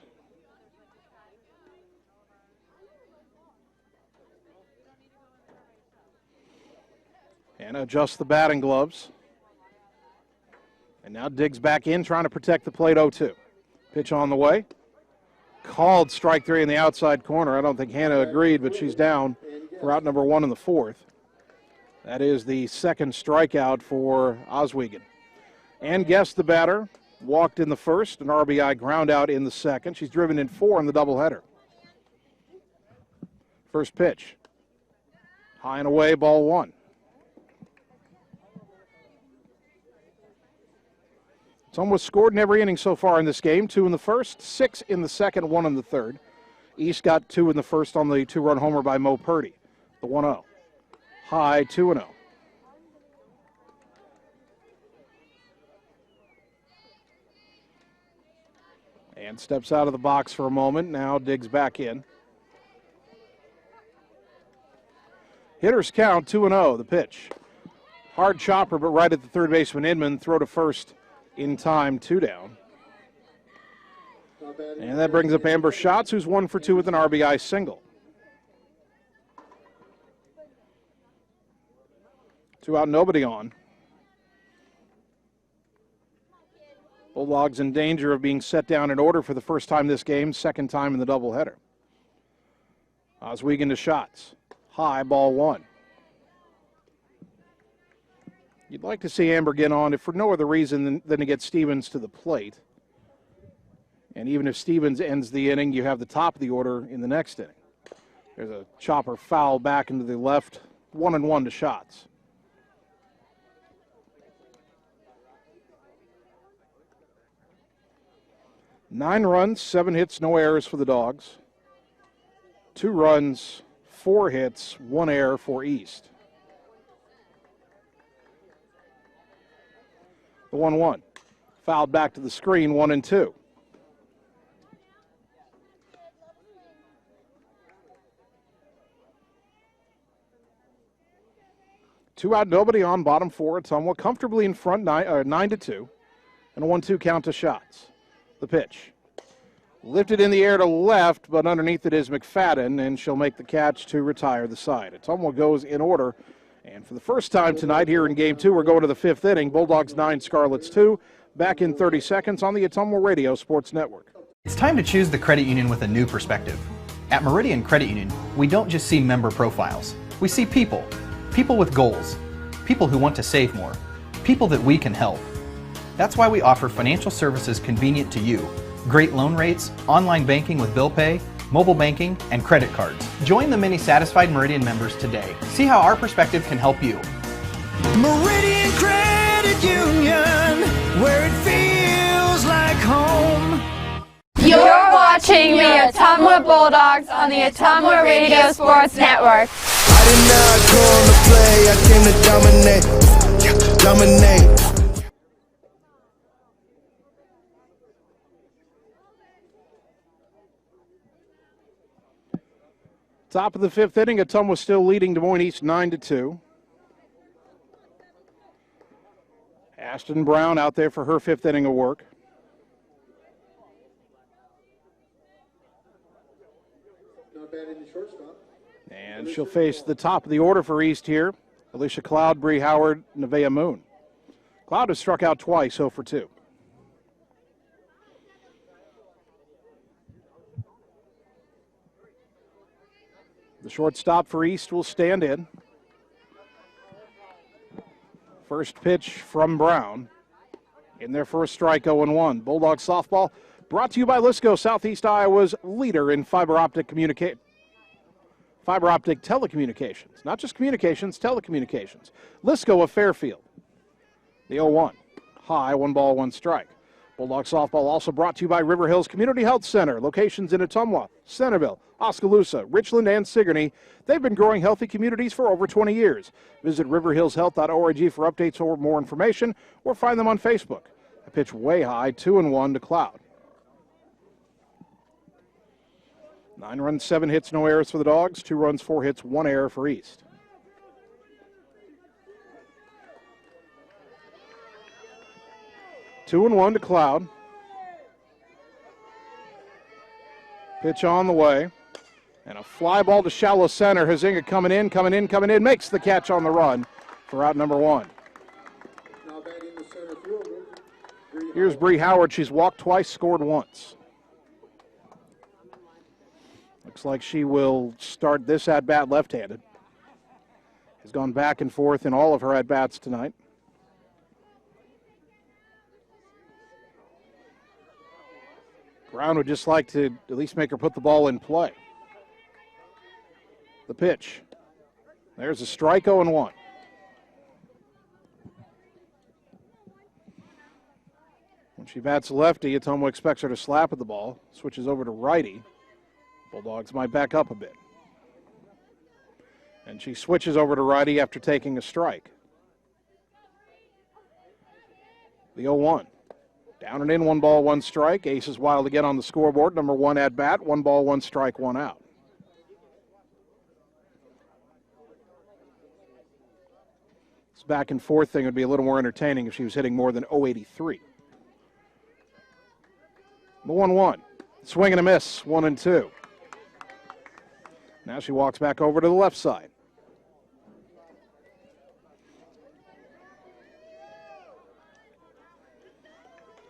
Hannah adjusts the batting gloves. And now digs back in, trying to protect the plate, 0-2. Pitch on the way. Called strike 3 in the outside corner. I don't think Hannah agreed, but she's down for out number 1 in the 4th. That is the second strikeout for Oswego. And Guest, the batter, walked in the first, an RBI ground out in the second. She's driven in 4 in the doubleheader. First pitch. High and away, ball 1. Ottumwa scored in every inning so far in this game. 2 in the first, 6 in the second, 1 in the third. East got 2 in the first on the 2-run homer by Mo Purdy. The 1-0. High, 2-0. And steps out of the box for a moment. Now digs back in. Hitters count, 2-0. The pitch. Hard chopper, but right at the third baseman Inman. Throw to first in time, 2 down. And that brings up Amber Schatz, who's 1 for 2 with an RBI single. 2 out, nobody on. Bulldogs in danger of being set down in order for the first time this game, second time in the doubleheader. Oswego to Schatz. High, ball 1. You'd like to see Amber get on, if for no other reason than to get Stevens to the plate. And even if Stevens ends the inning, you have the top of the order in the next inning. There's a chopper foul back into the left 1-1 to shots. Nine runs, 7 hits, no errors for the Dogs. 2 runs, 4 hits, 1 error for East. The 1-1. Fouled back to the screen, 1-2. Two out, nobody on, bottom 4. Ottumwa comfortably in front, 9-2. And a 1-2 count to shots. The pitch. Lifted in the air to left, but underneath it is McFadden, and she'll make the catch to retire the side. Ottumwa goes in order, and for the first time tonight here in Game 2, we're going to the 5th inning. Bulldogs 9, Scarlets 2. Back in 30 seconds on the Ottumwa Radio Sports Network. It's time to choose the credit union with a new perspective. At Meridian Credit Union, we don't just see member profiles. We see people. People with goals. People who want to save more. People that we can help. That's why we offer financial services convenient to you. Great loan rates, online banking with bill pay, mobile banking, and credit cards. Join the many satisfied Meridian members today. See how our perspective can help you. Meridian Credit Union, where it feels like home. You're watching the Ottumwa Bulldogs on the Ottumwa Radio Sports Network. I did not come to play, I came to dominate. Top of the 5th inning, Ottumwa still leading Des Moines East 9-2. Ashton Brown out there for her 5th inning of work. And she'll face the top of the order for East here. Alicia Cloud, Bree Howard, Nevaeh Moon. Cloud has struck out twice, 0 for 2. The shortstop for East will stand in. First pitch from Brown. In their first strike, 0-1. Bulldog softball brought to you by Lisco, Southeast Iowa's leader in fiber optic telecommunications. Not just communications, telecommunications. Lisco of Fairfield. The 0-1. High, 1 ball, 1 strike. Bulldog softball also brought to you by River Hills Community Health Center. Locations in Ottumwa, Centerville, Oskaloosa, Richland, and Sigourney. They've been growing healthy communities for over 20 years. Visit riverhillshealth.org for updates or more information, or find them on Facebook. A pitch way high, 2-1 to Cloud. 9 runs, 7 hits, no errors for the Dogs. 2 runs, 4 hits, 1 error for East. Two and 1 to Cloud. Pitch on the way. And a fly ball to shallow center. Huizinga coming in, makes the catch on the run for out number 1. Here's Bree Howard. She's walked twice, scored once. Looks like she will start this at-bat left-handed. Has gone back and forth in all of her at-bats tonight. Brown would just like to at least make her put the ball in play. The pitch. There's a strike, 0-1. When she bats lefty, Ottumwa expects her to slap at the ball. Switches over to righty. Bulldogs might back up a bit. And she switches over to righty after taking a strike. The 0-1. Down and in, 1 ball, 1 strike. Ace is wild again on the scoreboard. Number 1 at bat, 1 ball, 1 strike, 1 out. This back and forth thing would be a little more entertaining if she was hitting more than 083. The 1-1. Swing and a miss, 1-2. Now she walks back over to the left side.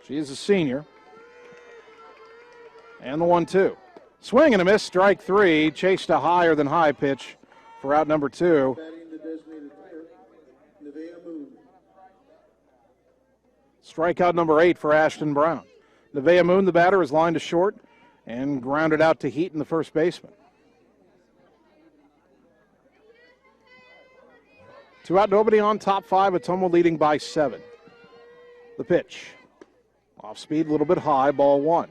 She is a senior. And the 1-2. Swing and a miss, strike 3. Chased a higher than high pitch for out number 2. Strikeout number 8 for Ashton Brown. Nevaeh Moon, the batter, is lined to short and grounded out to Heaton, the first baseman. Two out, nobody on, top five. Ottumwa leading by 7. The pitch. Off speed, a little bit high, ball 1.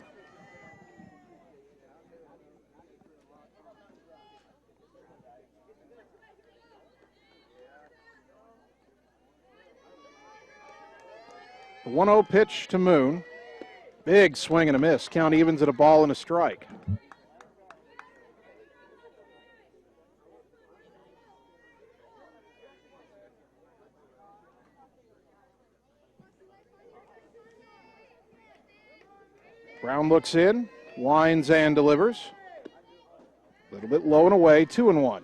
The 1-0 pitch to Moon. Big swing and a miss. Count evens at a ball and a strike. Brown looks in, winds and delivers. A little bit low and away, 2-1.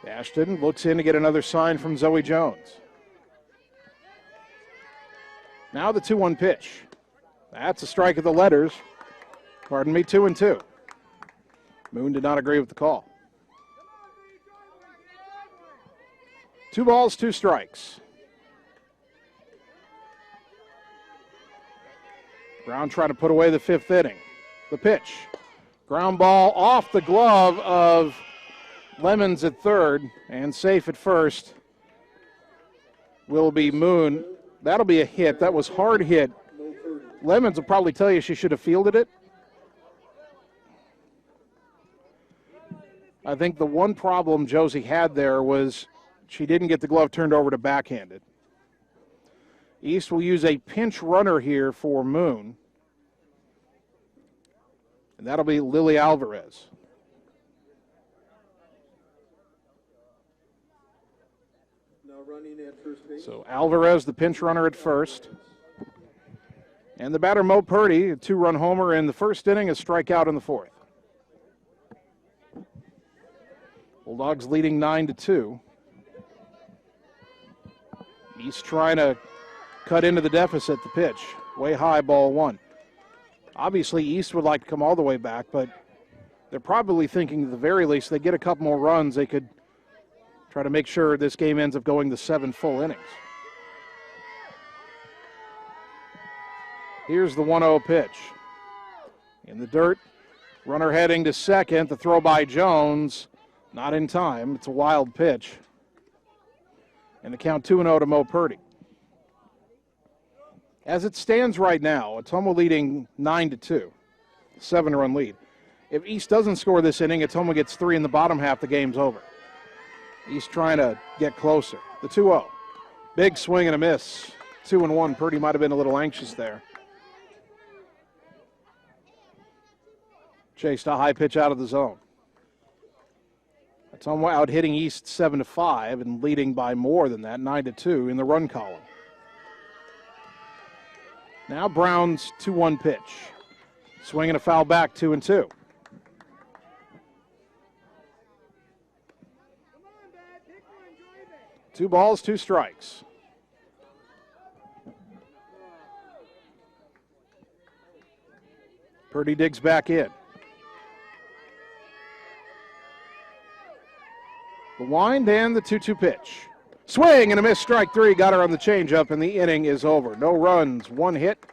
Ashton looks in to get another sign from Zoe Jones. Now the 2-1 pitch. That's a strike of the letters. Pardon me, 2-2. Moon did not agree with the call. 2 balls, 2 strikes. Brown trying to put away the 5th inning. The pitch. Ground ball off the glove of Lemons at third, and safe at first will be Moon. That'll be a hit. That was hard hit. Lemons will probably tell you she should have fielded it. I think the one problem Josie had there was she didn't get the glove turned over to backhanded. East will use a pinch runner here for Moon, and that'll be Lily Alvarez. So Alvarez, the pinch runner at first. And the batter, Mo Purdy, a 2-run homer in the first inning, a strikeout in the 4th. Bulldogs leading 9-2. East trying to cut into the deficit. The pitch, way high, ball 1. Obviously, East would like to come all the way back, but they're probably thinking at the very least they get a couple more runs, they could try to make sure this game ends up going to 7 full innings. Here's the 1-0 pitch. In the dirt, runner heading to second. The throw by Jones, not in time. It's a wild pitch. And the count 2-0 to Mo Purdy. As it stands right now, Ottumwa leading 9-2, 7-run lead. If East doesn't score this inning, Ottumwa gets 3 in the bottom half, the game's over. East trying to get closer. The 2-0. Big swing and a miss. 2-1. Purdy might have been a little anxious there. Chased a high pitch out of the zone. Ottumwa out hitting East 7-5 and leading by more than that, 9-2 in the run column. Now Brown's 2-1 pitch. Swing and a foul back, 2-2. Two balls, 2 strikes. Purdy digs back in. The wind and the 2-2 pitch. Swing and a miss, strike 3. Got her on the changeup, and the inning is over. No runs, 1 hit,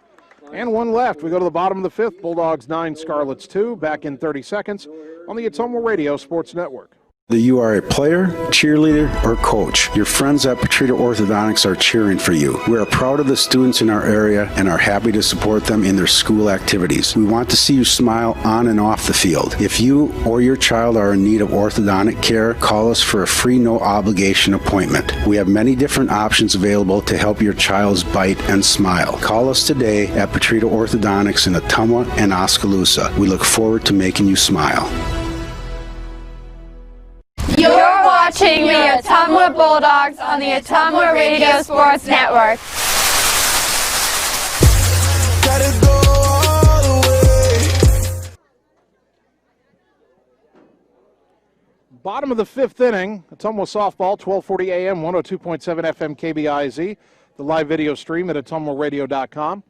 and 1 left. We go to the bottom of the 5th. Bulldogs 9, Scarlets 2. Back in 30 seconds on the Ottumwa Radio Sports Network. Whether you are a player, cheerleader, or coach, your friends at Petrita Orthodontics are cheering for you. We are proud of the students in our area and are happy to support them in their school activities. We want to see you smile on and off the field. If you or your child are in need of orthodontic care, call us for a free, no-obligation appointment. We have many different options available to help your child's bite and smile. Call us today at Petrita Orthodontics in Ottumwa and Oskaloosa. We look forward to making you smile. You're watching the Ottumwa Bulldogs on the Ottumwa Radio Sports Network. Gotta go all the way. Bottom of the 5th inning, Ottumwa softball, 1240 AM, 102.7 FM KBIZ. The live video stream at ottumwaradio.com.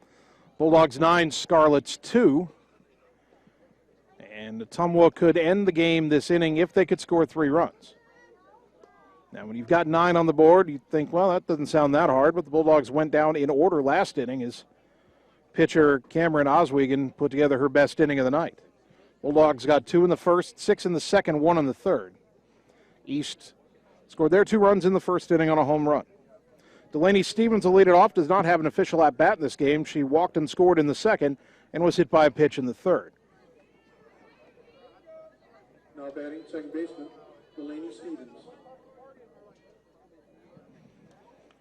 Bulldogs 9, Scarlets 2. And Ottumwa could end the game this inning if they could score 3 runs. Now, when you've got 9 on the board, you think, well, that doesn't sound that hard, but the Bulldogs went down in order last inning as Pitcher Cameron Oswegen put together her best inning of the night. Bulldogs got 2 in the first, 6 in the second, 1 in the third. East scored their 2 runs in the first inning on a home run. Delaney Stevens will lead it off, does not have an official at-bat in this game. She walked and scored in the second and was hit by a pitch in the third. Now batting second baseman, Delaney Stevens.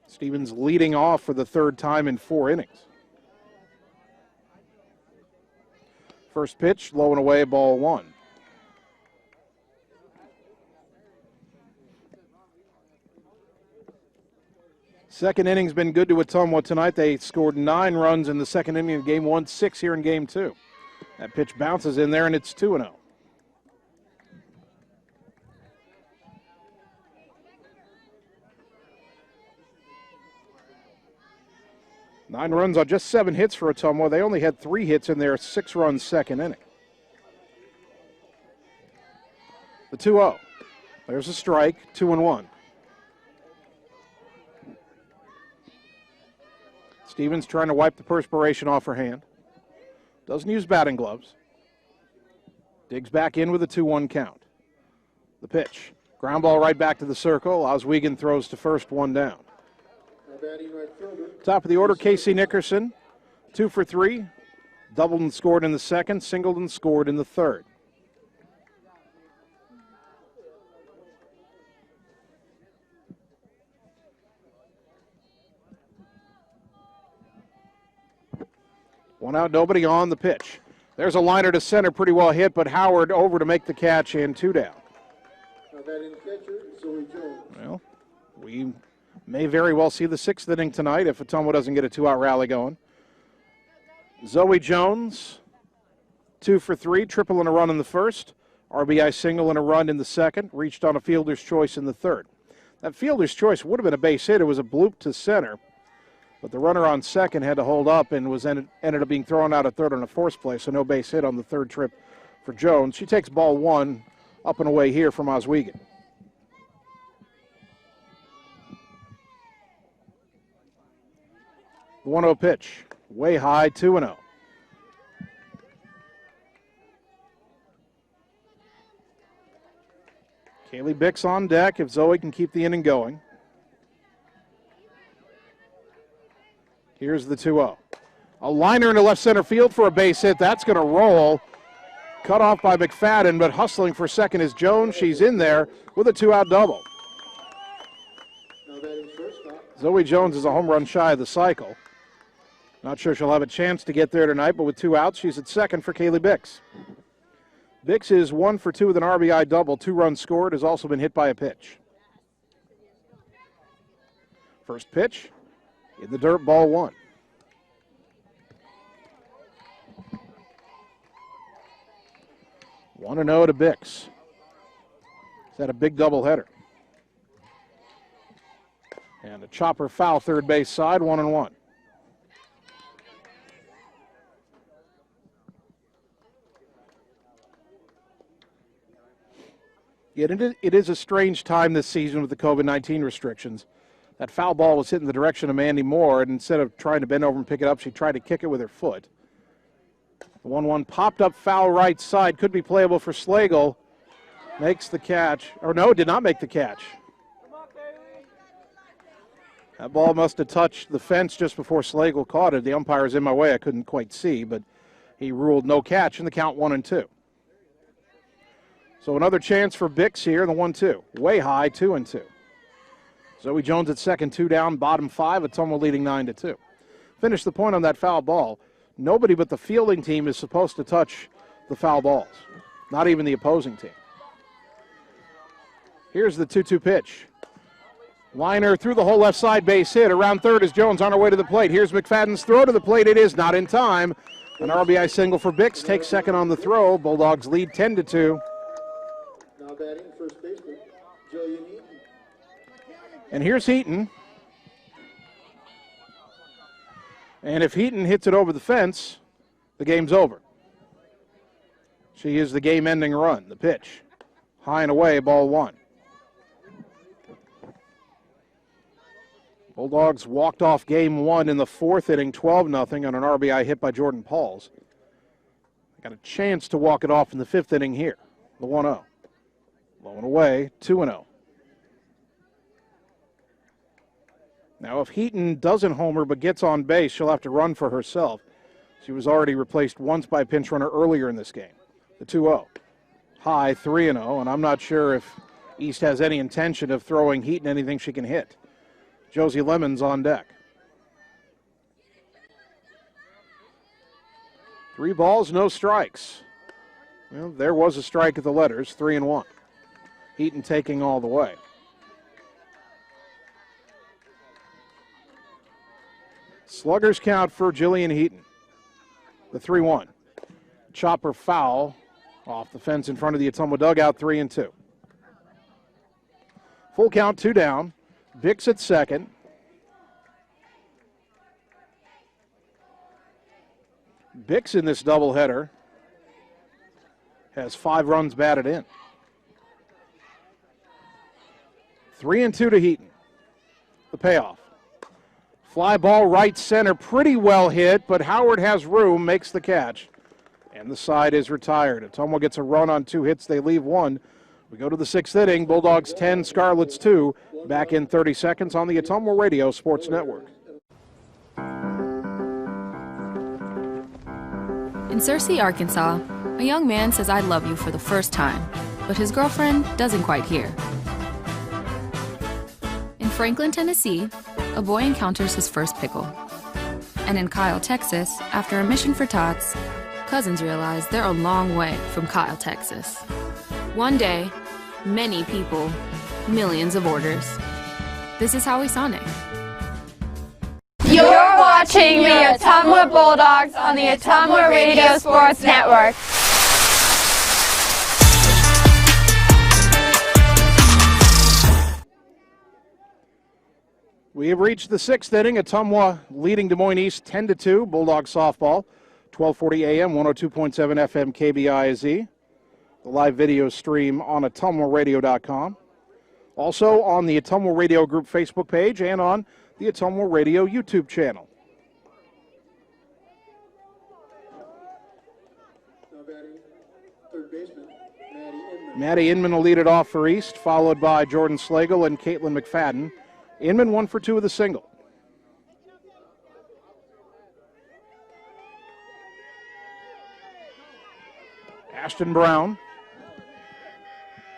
Stevens leading off for the third time in 4 innings. First pitch, low and away, ball 1. Second inning's been good to Ottumwa tonight. They scored 9 runs in the second inning of game 1, 6 here in game 2. That pitch bounces in there, and it's 2-0. Nine runs on just 7 hits for Ottumwa. They only had 3 hits in their 6-run second inning. The 2-0. There's a strike, 2-1. Stevens trying to wipe the perspiration off her hand. Doesn't use batting gloves. Digs back in with a 2-1 count. The pitch. Ground ball right back to the circle. Oswegen throws to first, 1 down. Top of the order, Casey Nickerson, 2 for 3. Doubled and scored in the second, singled and scored in the third. One out, nobody on. The pitch. There's a liner to center, pretty well hit, but Howard over to make the catch and 2 down. Now batting catcher, Zoe Jones. Well, we may very well see the 6th inning tonight if Ottumwa doesn't get a 2-out rally going. Zoe Jones, 2 for 3, triple and a run in the first, RBI single and a run in the second, reached on a fielder's choice in the third. That fielder's choice would have been a base hit. It was a bloop to center, but the runner on second had to hold up and ended up being thrown out at third on a force play, so no base hit on the third trip for Jones. She takes ball 1 up and away here from Oswegen. The 1-0 pitch, way high, 2-0. Kaylee Bix on deck if Zoe can keep the inning going. Here's the 2-0. A liner into left center field for a base hit. That's going to roll. Cut off by McFadden, but hustling for second is Jones. She's in there with a 2-out double. Zoe Jones is a home run shy of the cycle. Not sure she'll have a chance to get there tonight, but with 2 outs, she's at second for Kaylee Bix. Bix is 1 for 2 with an RBI double. 2 runs scored, has also been hit by a pitch. First pitch, in the dirt, ball 1. One and 0 to Bix. He's had a big doubleheader. And a chopper foul third base side, 1-1. Yet it is a strange time this season with the COVID-19 restrictions. That foul ball was hit in the direction of Mandy Moore, and instead of trying to bend over and pick it up, she tried to kick it with her foot. The 1-1 popped up foul right side, could be playable for Slagle. Makes the catch, or no, did not make the catch. That ball must have touched the fence just before Slagle caught it. The umpire's in my way, I couldn't quite see, but he ruled no catch in the count 1-2. So another chance for Bix here in the 1-2. Way high, 2-2. Zoe Jones at second, 2 down, bottom 5. Ottumwa leading 9-2. Finish the point on that foul ball. Nobody but the fielding team is supposed to touch the foul balls. Not even the opposing team. Here's the 2-2 pitch. Liner through the whole left side, base hit. Around third is Jones on her way to the plate. Here's McFadden's throw to the plate. It is not in time. An RBI single for Bix. Takes second on the throw. Bulldogs lead 10-2. Now batting first baseman, Jillian Eaton. And here's Heaton. And if Heaton hits it over the fence, the game's over. She is the game-ending run. The pitch. High and away, ball 1. Bulldogs walked off game one in the fourth inning, 12-0 on an RBI hit by Jordan Pauls. Got a chance to walk it off in the fifth inning here. The 1-0. Low and away, 2-0. Now, if Heaton doesn't homer but gets on base, she'll have to run for herself. She was already replaced once by a pinch runner earlier in this game. The 2-0. High, 3-0, and I'm not sure if East has any intention of throwing Heaton anything she can hit. Josie Lemons on deck. 3 balls, no strikes. Well, there was a strike at the letters, 3-1. Heaton taking all the way. Sluggers count for Jillian Heaton. The 3-1. Chopper foul off the fence in front of the Ottumwa dugout, 3-2. Full count, 2 down. Bix at second. Bix in this doubleheader has 5 runs batted in. 3-2 to Heaton. The payoff. Fly ball right center, pretty well hit, but Howard has room, makes the catch, and the side is retired. Ottumwa gets a run on 2 hits, they leave 1. We go to the 6th inning, Bulldogs 10, Scarlets 2, back in 30 seconds on the Ottumwa Radio Sports Network. In Searcy, Arkansas, a young man says I love you for the first time, but his girlfriend doesn't quite hear. In Franklin, Tennessee, a boy encounters his first pickle. And in Kyle, Texas, after a mission for tots, cousins realize they're a long way from Kyle, Texas. One day, many people, millions of orders. This is Howie Sonic. You're watching the Ottumwa Bulldogs on the Ottumwa Radio Sports Network. We have reached the 6th inning. Ottumwa leading Des Moines East 10-2. Bulldog softball, 1240 AM, 102.7 FM KBIZ. The live video stream on ottumwaradio.com. Also on the Ottumwa Radio Group Facebook page and on the Ottumwa Radio YouTube channel. Now batting, third baseman, Maddie Inman will lead it off for East, followed by Jordan Slagle and Caitlin McFadden. Inman 1 for 2 with a single. Ashton Brown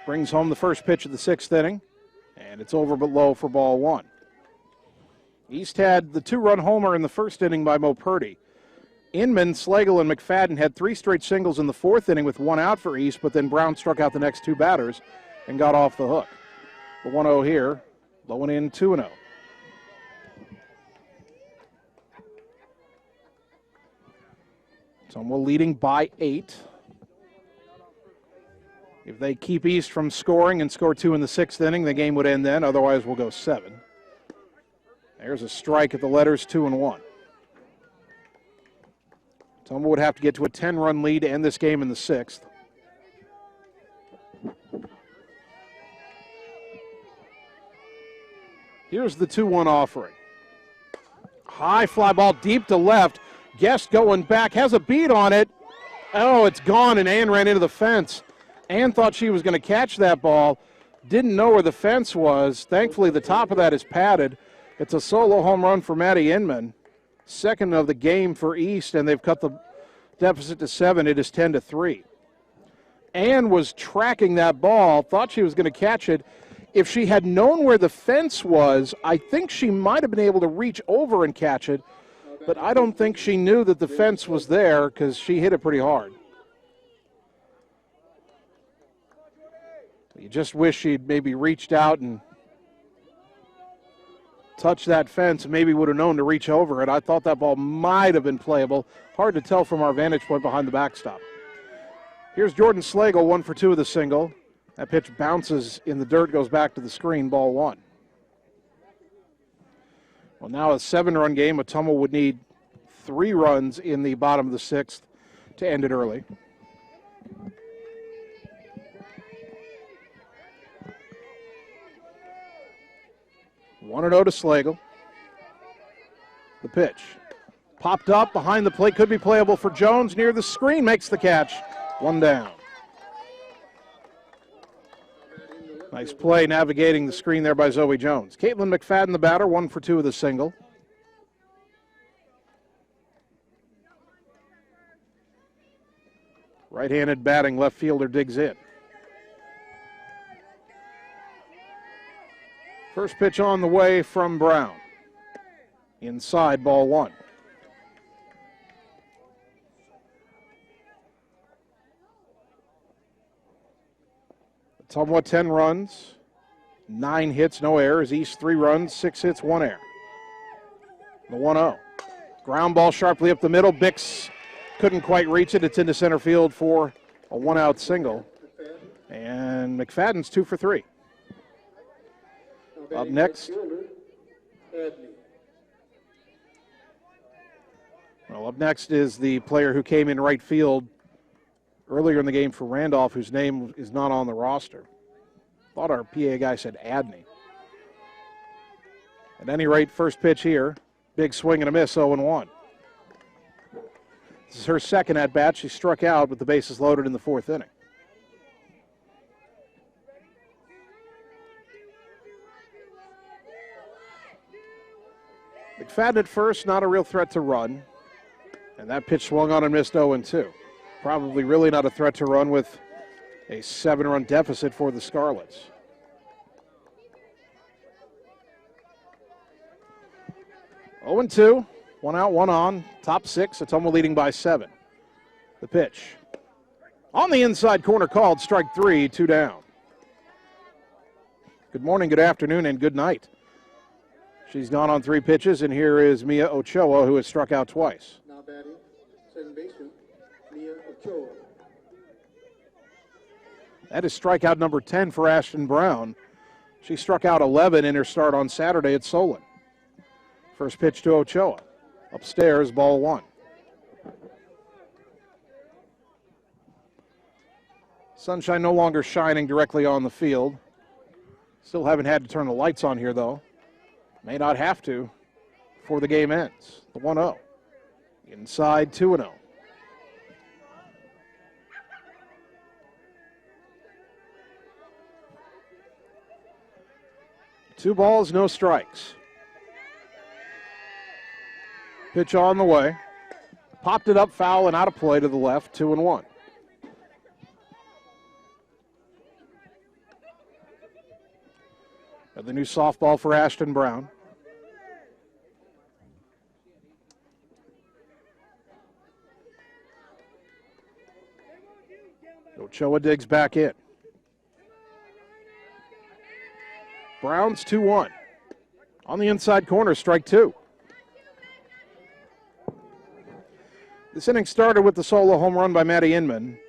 brings home the first pitch of the 6th inning, and it's over but low for ball 1. East had the 2-run homer in the 1st inning by Mo Purdy. Inman, Slagle, and McFadden had 3 straight singles in the 4th inning with 1 out for East, but then Brown struck out the next 2 batters and got off the hook. The 1-0 here, low and in, 2-0. Ottumwa leading by 8. If they keep East from scoring and score 2 in the 6th inning, the game would end then. Otherwise, we'll go 7. There's a strike at the letters, 2-1. Ottumwa would have to get to a 10-run lead to end this game in the 6th. Here's the 2-1 offering. High fly ball deep to left. Guest going back, has a beat on it. Oh, it's gone, and Ann ran into the fence. Ann thought she was going to catch that ball. Didn't know where the fence was. Thankfully, the top of that is padded. It's a solo home run for Maddie Inman. 2nd of the game for East, and they've cut the deficit to 7. It is 10-3. Ann was tracking that ball, thought she was going to catch it. If she had known where the fence was, I think she might have been able to reach over and catch it, but I don't think she knew that the fence was there because she hit it pretty hard. You just wish she'd maybe reached out and touched that fence and maybe would have known to reach over it. I thought that ball might have been playable. Hard to tell from our vantage point behind the backstop. Here's Jordan Slagle, 1 for 2 with a single. That pitch bounces in the dirt, goes back to the screen, ball 1. Well, now a 7-run game. Ottumwa would need 3 runs in the bottom of the 6th to end it early. One 1-0 to Slagle. The pitch. Popped up behind the plate, could be playable for Jones. Near the screen, makes the catch. One down. Nice play navigating the screen there by Zoe Jones. Caitlin McFadden, the batter, 1 for 2 with a single. Right-handed batting left fielder digs in. First pitch on the way from Brown. Inside, ball 1. Ottumwa 10 runs, 9 hits, no errors. East 3 runs, 6 hits, 1 error. The 1-0. Ground ball sharply up the middle. Bix couldn't quite reach it. It's into center field for a 1-out single. And McFadden's 2 for 3. Up next. Well, up next is the player who came in right field earlier in the game for Randolph, whose name is not on the roster. Thought our PA guy said Adney. At any rate, first pitch here. Big swing and a miss, 0-1. This is her second at-bat. She struck out with the bases loaded in the 4th inning. McFadden at first, not a real threat to run. And that pitch swung on and missed 0-2. Probably really not a threat to run with a 7-run deficit for the Scarlets. Oh and 2, 1 out, 1 on, top 6. Ottumwa leading by 7. The pitch. On the inside corner called, strike 3, 2 down. Good morning, good afternoon, and good night. She's gone on 3 pitches, and here is Mia Ochoa, who has struck out twice. Now batting, second baseman, Mia Ochoa. That is strikeout number 10 for Ashton Brown. She struck out 11 in her start on Saturday at Solon. First pitch to Ochoa. Upstairs, ball 1. Sunshine no longer shining directly on the field. Still haven't had to turn the lights on here, though. May not have to before the game ends. The 1-0. Inside, 2-0. Two balls, no strikes. Pitch on the way. Popped it up, foul, and out of play to the left, 2-1. The new softball for Ashton Brown. Ochoa digs back in. Brown's 2-1. On the inside corner, strike 2. This inning started with the solo home run by Maddie Inman.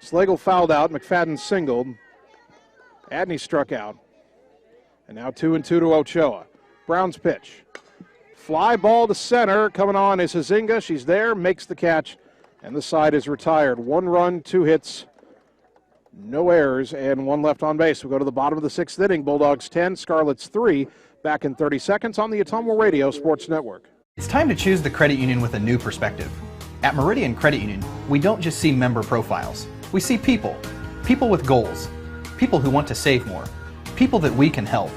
Slagle fouled out, McFadden singled. Adney struck out. And now 2-2 to Ochoa. Brown's pitch. Fly ball to center. Coming on is Hazinga. She's there, makes the catch, and the side is retired. 1 run, 2 hits, no errors, and 1 left on base. We go to the bottom of the 6th inning. Bulldogs 10, Scarlets 3. Back in 30 seconds on the Ottumwa Radio Sports Network. It's time to choose the credit union with a new perspective. At Meridian Credit Union, we don't just see member profiles. We see people. People with goals. People who want to save more. People that we can help.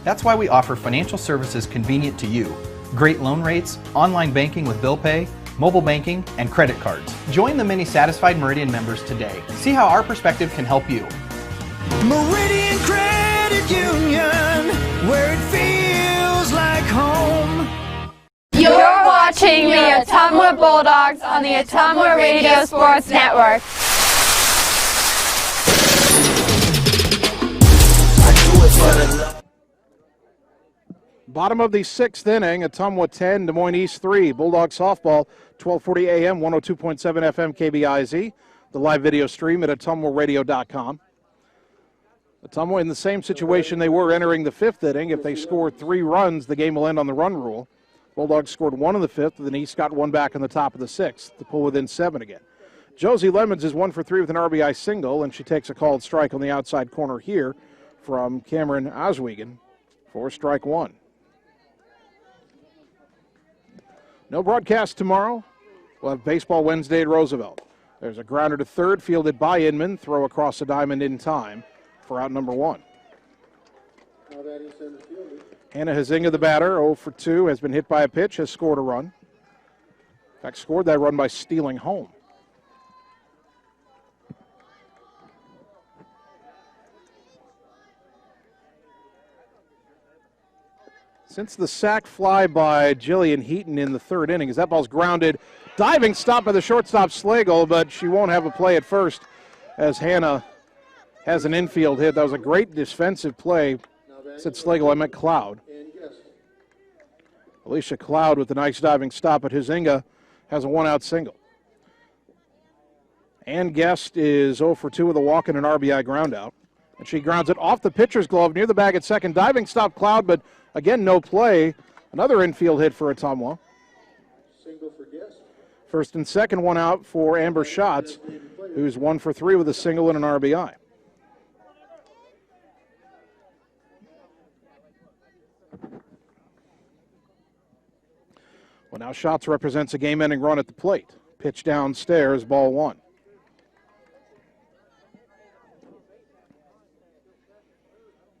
That's why we offer financial services convenient to you. Great loan rates, online banking with bill pay, mobile banking, and credit cards. Join the many satisfied Meridian members today. See how our perspective can help you. Meridian Credit Union, where it feels like home. You're watching the Ottumwa Bulldogs on the Ottumwa Radio Sports Network. Bottom of the 6th inning, Ottumwa 10, Des Moines East 3. Bulldog softball, 1240 AM, 102.7 FM KBIZ. The live video stream at ottumwaradio.com. Ottumwa in the same situation they were entering the 5th inning. If they score 3 runs, the game will end on the run rule. Bulldogs scored 1 in the 5th, and then East got 1 back in the top of the 6th to pull within 7 again. Josie Lemons is 1 for 3 with an RBI single, and she takes a called strike on the outside corner here from Cameron Oswegen for strike 1. No broadcast tomorrow. We'll have baseball Wednesday at Roosevelt. There's a grounder to third, fielded by Inman. Throw across the diamond in time for out number 1. Now batting center fielder. Hannah Hazinga, the batter, 0 for 2, has been hit by a pitch, has scored a run. In fact, scored that run by stealing home. Since the sac fly by Jillian Heaton in the third inning, as that ball's grounded, diving stop by the shortstop Slagle, but she won't have a play at first as Hannah has an infield hit. That was a great defensive play. Said Slagle, I meant Cloud. Alicia Cloud with a nice diving stop, but Huizinga has a one-out single. Ann Guest is 0 for 2 with a walk and an RBI ground out. And she grounds it off the pitcher's glove near the bag at second. Diving stop Cloud, but again, no play. Another infield hit for Ottumwa. Single for Guest. First and second, one out for Amber Schatz, who's 1 for 3 with a single and an RBI. Well, now Schatz represents a game-ending run at the plate. Pitch downstairs, ball 1.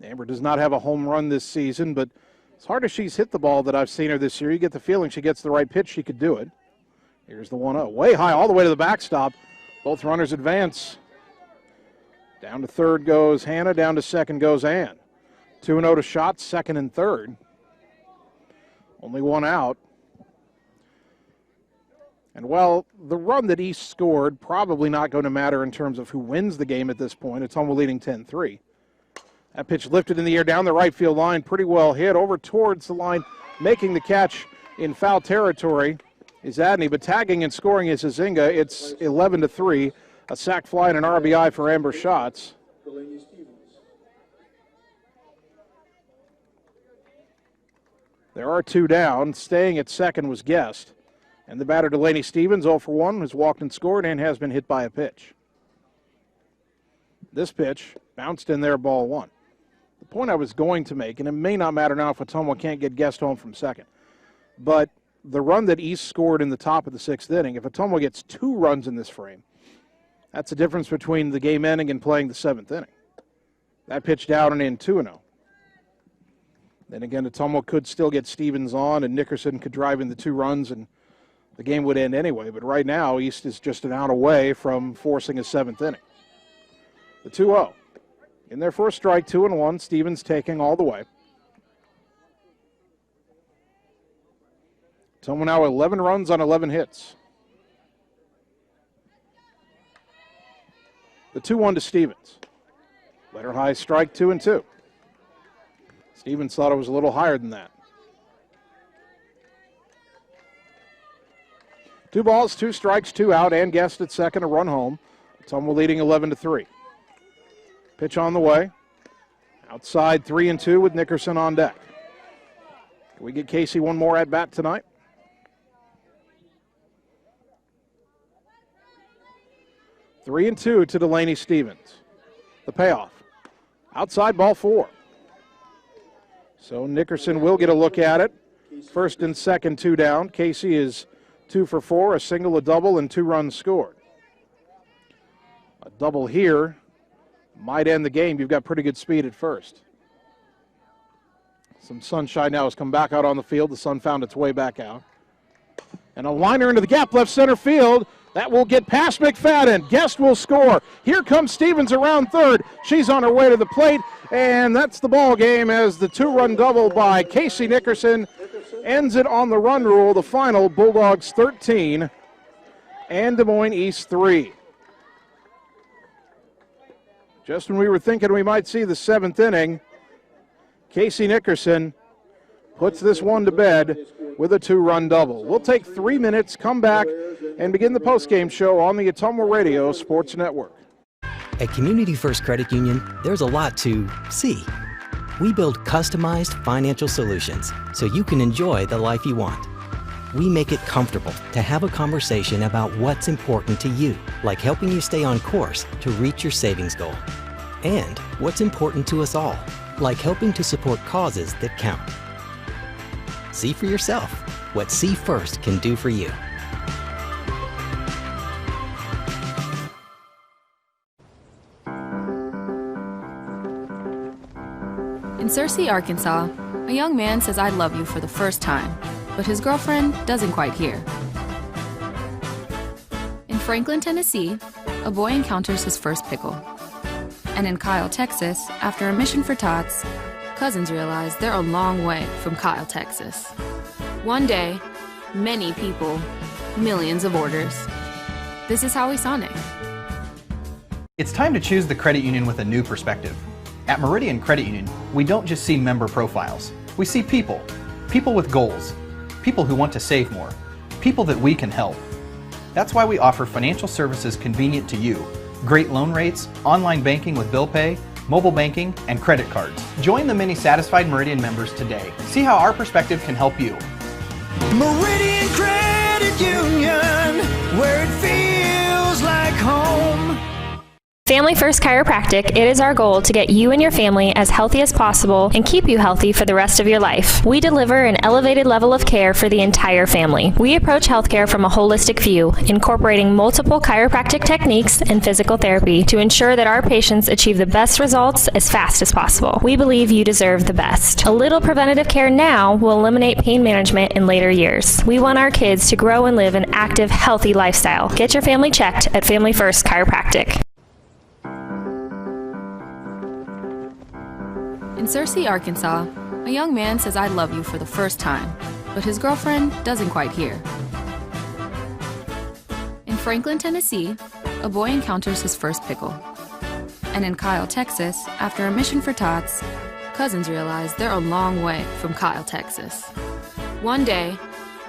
Amber does not have a home run this season, but as hard as she's hit the ball that I've seen her this year, you get the feeling she gets the right pitch, she could do it. Here's the 1-0. Way high, all the way to the backstop. Both runners advance. Down to third goes Hannah, down to second goes Ann. 2-0 to Schatz, second and third. Only one out. And while the run that East scored, probably not going to matter in terms of who wins the game at this point. It's Ottumwa leading 10-3. That pitch lifted in the air down the right field line, pretty well hit over towards the line, making the catch in foul territory is Adney, but tagging and scoring is Huizinga. It's 11-3, a sac fly and an RBI for Amber Schatz. There are 2 down. Staying at second was Guest. And the batter, Delaney Stevens, 0 for 1, has walked and scored and has been hit by a pitch. This pitch bounced in there, ball 1. The point I was going to make, and it may not matter now if Ottumwa can't get Guest home from second, but the run that East scored in the top of the 6th inning, if Ottumwa gets 2 runs in this frame, that's the difference between the game ending and playing the 7th inning. That pitch down and in, 2-0. Then again, Ottumwa could still get Stevens on, and Nickerson could drive in the 2 runs, and the game would end anyway. But right now, East is just an out away from forcing a 7th inning. The 2-0. In their first strike, 2-1. Stevens taking all the way. Ottumwa now 11 runs on 11 hits. The 2-1 to Stevens. Letter high strike, 2-2. Stevens thought it was a little higher than that. 2 balls, 2 strikes, 2 out, and Guest at second, a run home. Ottumwa leading 11-3. Pitch on the way. Outside 3-2 with Nickerson on deck. Can we get Casey one more at bat tonight? Three and 2 to Delaney Stevens. The payoff. Outside ball 4. So Nickerson will get a look at it. First and second, 2 down. Casey is 2 for 4, a single, a double, and 2 runs scored. A double here might end the game. You've got pretty good speed at first. Some sunshine now has come back out on the field. The sun found its way back out. And a liner into the gap, left center field. That will get past McFadden. Guest will score. Here comes Stevens around third. She's on her way to the plate, and that's the ball game as the 2-run double by Casey Nickerson ends it on the run rule. The final, Bulldogs 13 and Des Moines East 3. Just when we were thinking we might see the 7th inning, Casey Nickerson puts this one to bed with a 2-run double. We'll take 3 minutes, come back, and begin the postgame show on the Ottumwa Radio Sports Network. At Community First Credit Union, there's a lot to see. We build customized financial solutions so you can enjoy the life you want. We make it comfortable to have a conversation about what's important to you, like helping you stay on course to reach your savings goal. And what's important to us all, like helping to support causes that count. See for yourself. what See First can do for you. In Searcy, Arkansas, a young man says I love you for the first time, but his girlfriend doesn't quite hear. In Franklin, Tennessee, a boy encounters his first pickle. And in Kyle, Texas, after a mission for tots, cousins realize they're a long way from Kyle, Texas. One day, many people, millions of orders. This is Howie Sonic. It's time to choose the credit union with a new perspective. At Meridian Credit Union, we don't just see member profiles. We see people. People with goals. People who want to save more. People that we can help. That's why we offer financial services convenient to you. Great loan rates, online banking with bill pay, mobile banking, and credit cards. Join the many satisfied Meridian members today. See how our perspective can help you. Meridian Credit Union, where it feels like home. Family First Chiropractic, it is our goal to get you and your family as healthy as possible and keep you healthy for the rest of your life. We deliver an elevated level of care for the entire family. We approach healthcare from a holistic view, incorporating multiple chiropractic techniques and physical therapy to ensure that our patients achieve the best results as fast as possible. We believe you deserve the best. A little preventative care now will eliminate pain management in later years. We want our kids to grow and live an active, healthy lifestyle. Get your family checked at Family First Chiropractic. In Searcy, Arkansas, a young man says I love you for the first time, but his girlfriend doesn't quite hear. In Franklin, Tennessee, a boy encounters his first pickle. And in Kyle, Texas, after a mission for tots, cousins realize they're a long way from Kyle, Texas. One day,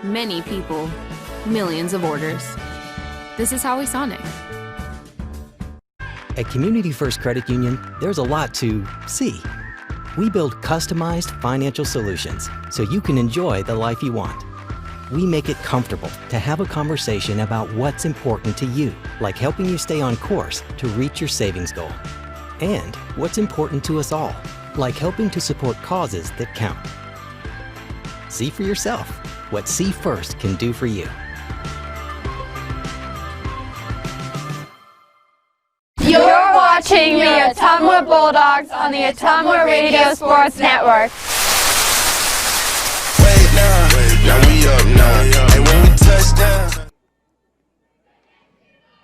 many people, millions of orders. This is Howie Sonic. At Community First Credit Union, there's a lot to see. We build customized financial solutions so you can enjoy the life you want. We make it comfortable to have a conversation about what's important to you, like helping you stay on course to reach your savings goal. And what's important to us all, like helping to support causes that count. See for yourself what See First can do for you. You're watching the Ottumwa Bulldogs on the Ottumwa Radio Sports Network. Wait now we up now. And when we touch down.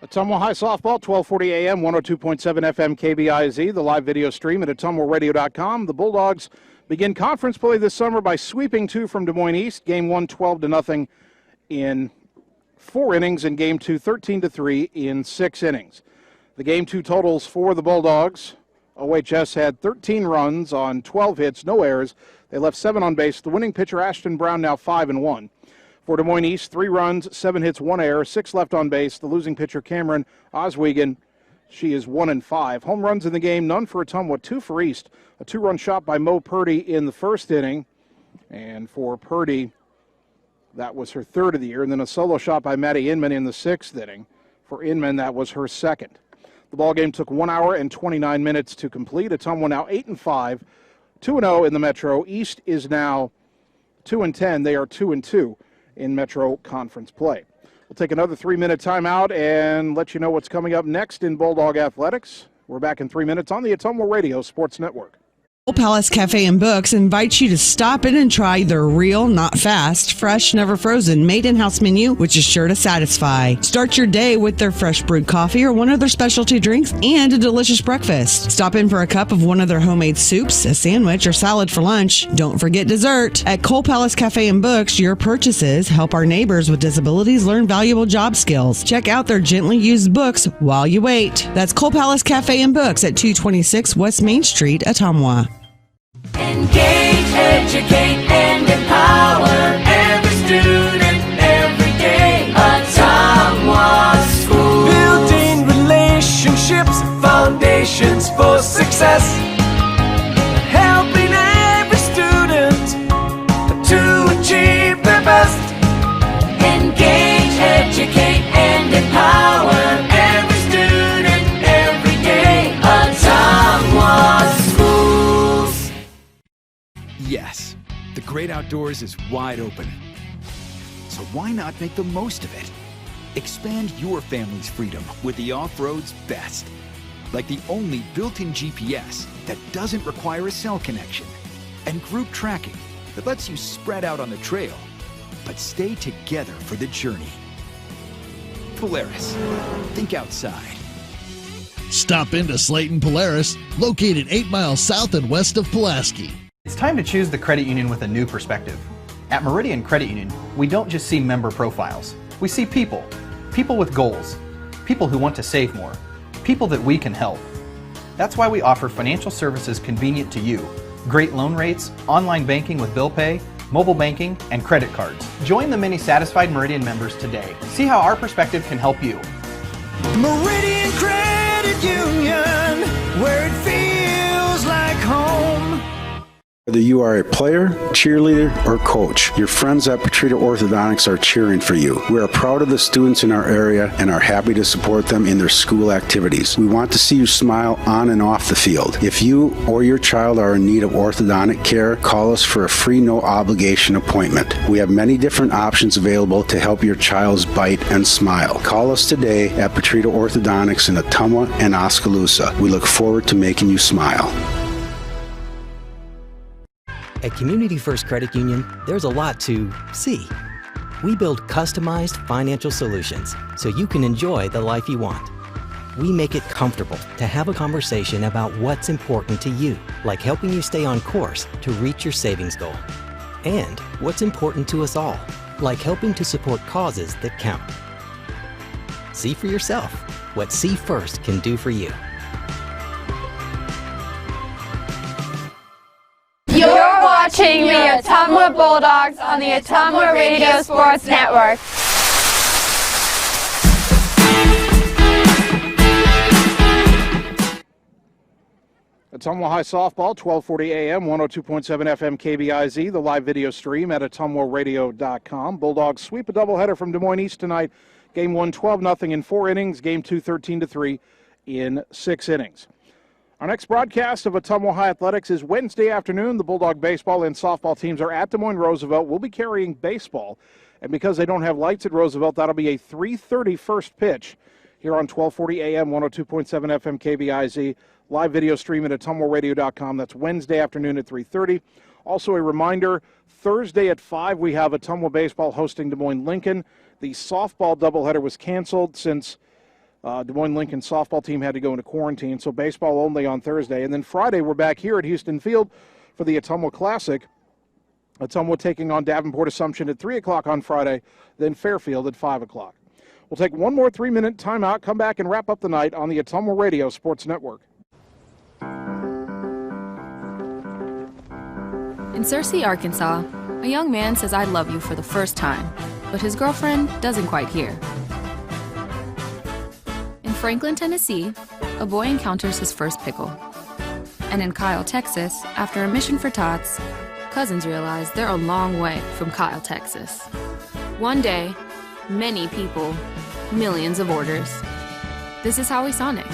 Ottumwa High Softball, 1240 AM, 102.7 FM KBIZ, the live video stream at ottumwaradio.com. The Bulldogs begin conference play this summer by sweeping two from Des Moines East. Game 1, 12-0 in 4 innings, and Game 2, 13-3 in 6 innings. The Game 2 totals for the Bulldogs. OHS had 13 runs on 12 hits, no errors. They left 7 on base. The winning pitcher, Ashton Brown, now 5-1. For Des Moines East, 3 runs, 7 hits, 1 error, 6 left on base. The losing pitcher, Cameron Oswegen, she is 1-5. Home runs in the game, none for Ottumwa, 2 for East. A 2-run shot by Mo Purdy in the first inning. And for Purdy, that was her 3rd of the year. And then a solo shot by Maddie Inman in the 6th inning. For Inman, that was her 2nd. The ballgame took 1 hour and 29 minutes to complete. Ottumwa now 8-5, 2-0 in the Metro. East is now 2-10. They are 2-2 in Metro Conference play. We'll take another 3-minute timeout and let you know what's coming up next in Bulldog Athletics. We're back in 3 minutes on the Ottumwa Radio Sports Network. Palace Cafe and Books invites you to stop in and try their real, not fast, fresh, never frozen, made in-house menu, which is sure to satisfy. Start your day with their fresh brewed coffee or one of their specialty drinks and a delicious breakfast. Stop in for a cup of one of their homemade soups, a sandwich, or salad for lunch. Don't forget dessert. At Cole Palace Cafe and Books, your purchases help our neighbors with disabilities learn valuable job skills. Check out their gently used books while you wait. That's Cole Palace Cafe and Books at 226 West Main Street, Ottumwa. Engage, educate, and empower every student every day. Ottumwa School. Building relationships, foundations for success. Helping every student to achieve their best. Engage, educate, and empower every student every day. Ottumwa Schools. Yes, the great outdoors is wide open. So why not make the most of it? Expand your family's freedom with the off-road's best. Like the only built-in GPS that doesn't require a cell connection. And group tracking that lets you spread out on the trail, but stay together for the journey. Polaris. Think outside. Stop into Slayton Polaris, located 8 miles south and west of Pulaski. It's time to choose the credit union with a new perspective. At Meridian Credit Union, we don't just see member profiles. We see people. People with goals. People who want to save more. People that we can help. That's why we offer financial services convenient to you. Great loan rates, online banking with bill pay, mobile banking, and credit cards. Join the many satisfied Meridian members today. See how our perspective can help you. Meridian Credit Union, where it feels like home. Whether you are a player, cheerleader, or coach, your friends at Petrita Orthodontics are cheering for you. We are proud of the students in our area and are happy to support them in their school activities. We want to see you smile on and off the field. If you or your child are in need of orthodontic care, call us for a free no-obligation appointment. We have many different options available to help your child's bite and smile. Call us today at Petrita Orthodontics in Ottumwa and Oskaloosa. We look forward to making you smile. At Community First Credit Union, there's a lot to see. We build customized financial solutions so you can enjoy the life you want. We make it comfortable to have a conversation about what's important to you, like helping you stay on course to reach your savings goal. And what's important to us all, like helping to support causes that count. See for yourself what See First can do for you. You're watching the Ottumwa Bulldogs on the Ottumwa Radio Sports Network. Ottumwa High Softball, 1240 AM, 102.7 FM KBIZ, the live video stream at ottumwaradio.com. Bulldogs sweep a doubleheader from Des Moines East tonight. Game 1, 12-0 in 4 innings. Game 2, 13-3 in 6 innings. Our next broadcast of Ottumwa High Athletics is Wednesday afternoon. The Bulldog baseball and softball teams are at Des Moines Roosevelt. We'll be carrying baseball, and because they don't have lights at Roosevelt, that'll be a 3:30 first pitch here on 1240 AM, 102.7 FM KBIZ. Live video stream at ottumwaradio.com. That's Wednesday afternoon at 3:30. Also a reminder, Thursday at 5 we have Ottumwa baseball hosting Des Moines Lincoln. The softball doubleheader was canceled since Des Moines Lincoln softball team had to go into quarantine, so baseball only on Thursday. And then Friday, we're back here at Houston Field for the Ottumwa Classic. Ottumwa taking on Davenport Assumption at 3 o'clock on Friday, then Fairfield at 5 o'clock. We'll take one more 3-minute timeout, come back and wrap up the night on the Ottumwa Radio Sports Network. In Searcy, Arkansas, a young man says I love you for the first time, but his girlfriend doesn't quite hear. In Franklin, Tennessee, a boy encounters his first pickle. And in Kyle, Texas, after a mission for tots, cousins realize they're a long way from Kyle, Texas. One day, many people, millions of orders. This is Howie Sonic.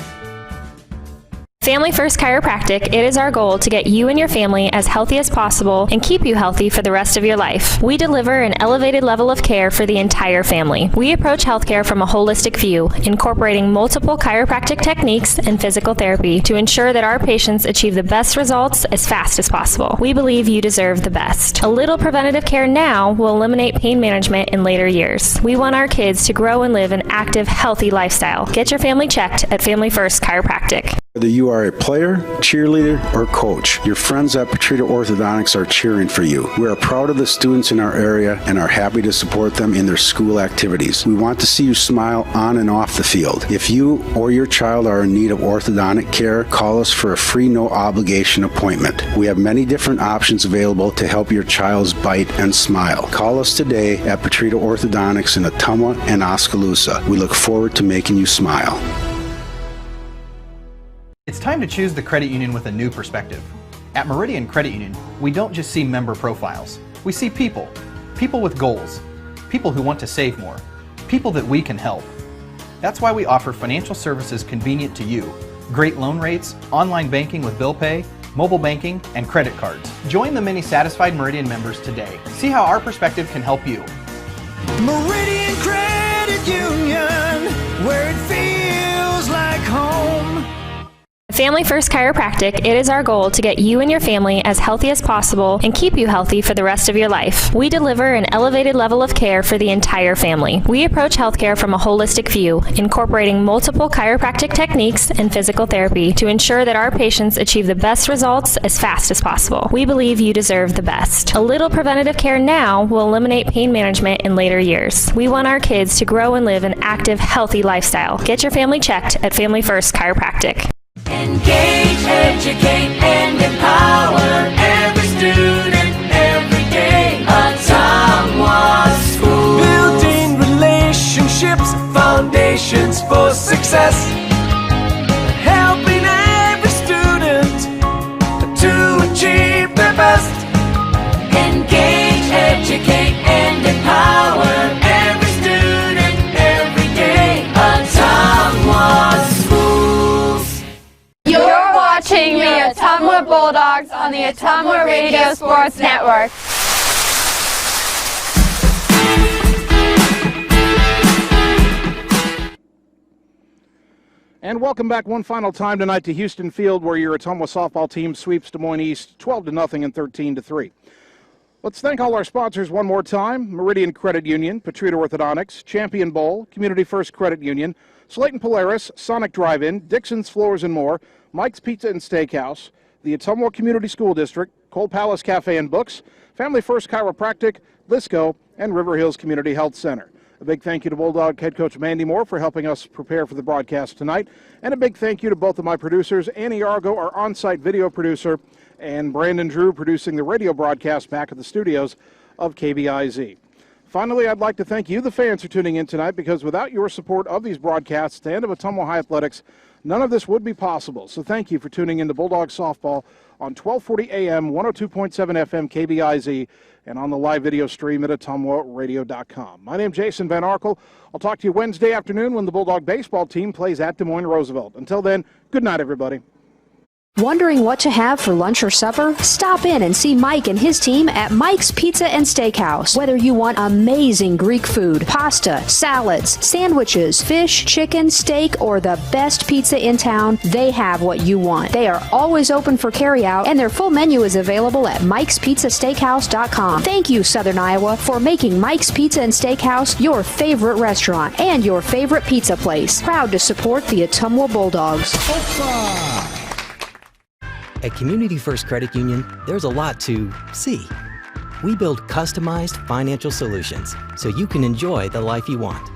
Family First Chiropractic, it is our goal to get you and your family as healthy as possible and keep you healthy for the rest of your life. We deliver an elevated level of care for the entire family. We approach healthcare from a holistic view, incorporating multiple chiropractic techniques and physical therapy to ensure that our patients achieve the best results as fast as possible. We believe you deserve the best. A little preventative care now will eliminate pain management in later years. We want our kids to grow and live an active, healthy lifestyle. Get your family checked at Family First Chiropractic. Whether you are a player, cheerleader, or coach, your friends at Petrita Orthodontics are cheering for you. We are proud of the students in our area and are happy to support them in their school activities. We want to see you smile on and off the field. If you or your child are in need of orthodontic care, call us for a free no-obligation appointment. We have many different options available to help your child's bite and smile. Call us today at Petrita Orthodontics in Ottumwa and Oskaloosa. We look forward to making you smile. It's time to choose the credit union with a new perspective. At Meridian Credit Union, we don't just see member profiles. We see people. People with goals. People who want to save more. People that we can help. That's why we offer financial services convenient to you. Great loan rates, online banking with bill pay, mobile banking, and credit cards. Join the many satisfied Meridian members today. See how our perspective can help you. Meridian Credit Union, where it feels like home. Family First Chiropractic, it is our goal to get you and your family as healthy as possible and keep you healthy for the rest of your life. We deliver an elevated level of care for the entire family. We approach healthcare from a holistic view, incorporating multiple chiropractic techniques and physical therapy to ensure that our patients achieve the best results as fast as possible. We believe you deserve the best. A little preventative care now will eliminate pain management in later years. We want our kids to grow and live an active, healthy lifestyle. Get your family checked at Family First Chiropractic. Engage, educate, and empower every student every day. Ottumwa School. Building relationships, foundations for success. Helping every student to achieve their best. Engage, educate, and empower every student every day. Ottumwa Schools. You're watching the Ottumwa Bulldogs on the Ottumwa Radio Sports Network. And welcome back one final time tonight to Houston Field, where your Ottumwa softball team sweeps Des Moines East 12-0 and 13-3. Let's thank all our sponsors one more time: Meridian Credit Union, Patrita Orthodontics, Champion Bowl, Community First Credit Union, Slayton Polaris, Sonic Drive-In, Dixon's Floors and More, Mike's Pizza and Steakhouse, the Ottumwa Community School District, Coal Palace Cafe and Books, Family First Chiropractic, Lisco, and River Hills Community Health Center. A big thank you to Bulldog head coach Mandy Moore for helping us prepare for the broadcast tonight. And a big thank you to both of my producers, Annie Argo, our on-site video producer, and Brandon Drew, producing the radio broadcast back at the studios of KBIZ. Finally, I'd like to thank you, the fans, for tuning in tonight, because without your support of these broadcasts and of Ottumwa High Athletics, none of this would be possible. So thank you for tuning in to Bulldog Softball on 1240 AM, 102.7 FM KBIZ, and on the live video stream at ottumwaradio.com. My name's Jason Van Arkel. I'll talk to you Wednesday afternoon when the Bulldog baseball team plays at Des Moines Roosevelt. Until then, good night, everybody. Wondering what to have for lunch or supper? Stop in and see Mike and his team at Mike's Pizza and Steakhouse. Whether you want amazing Greek food, pasta, salads, sandwiches, fish, chicken, steak, or the best pizza in town, they have what you want. They are always open for carryout, and their full menu is available at mikespizzasteakhouse.com. Thank you, Southern Iowa, for making Mike's Pizza and Steakhouse your favorite restaurant and your favorite pizza place. Proud to support the Ottumwa Bulldogs. At Community First Credit Union, there's a lot to see. We build customized financial solutions so you can enjoy the life you want.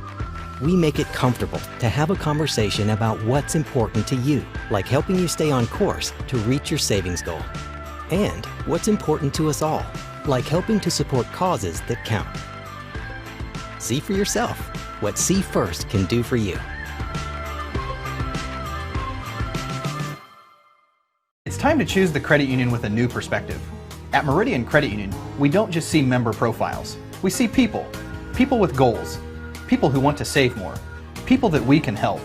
We make it comfortable to have a conversation about what's important to you, like helping you stay on course to reach your savings goal. And what's important to us all, like helping to support causes that count. See for yourself what See First can do for you. It's time to choose the credit union with a new perspective. At Meridian Credit Union, we don't just see member profiles. We see people. People with goals. People who want to save more. People that we can help.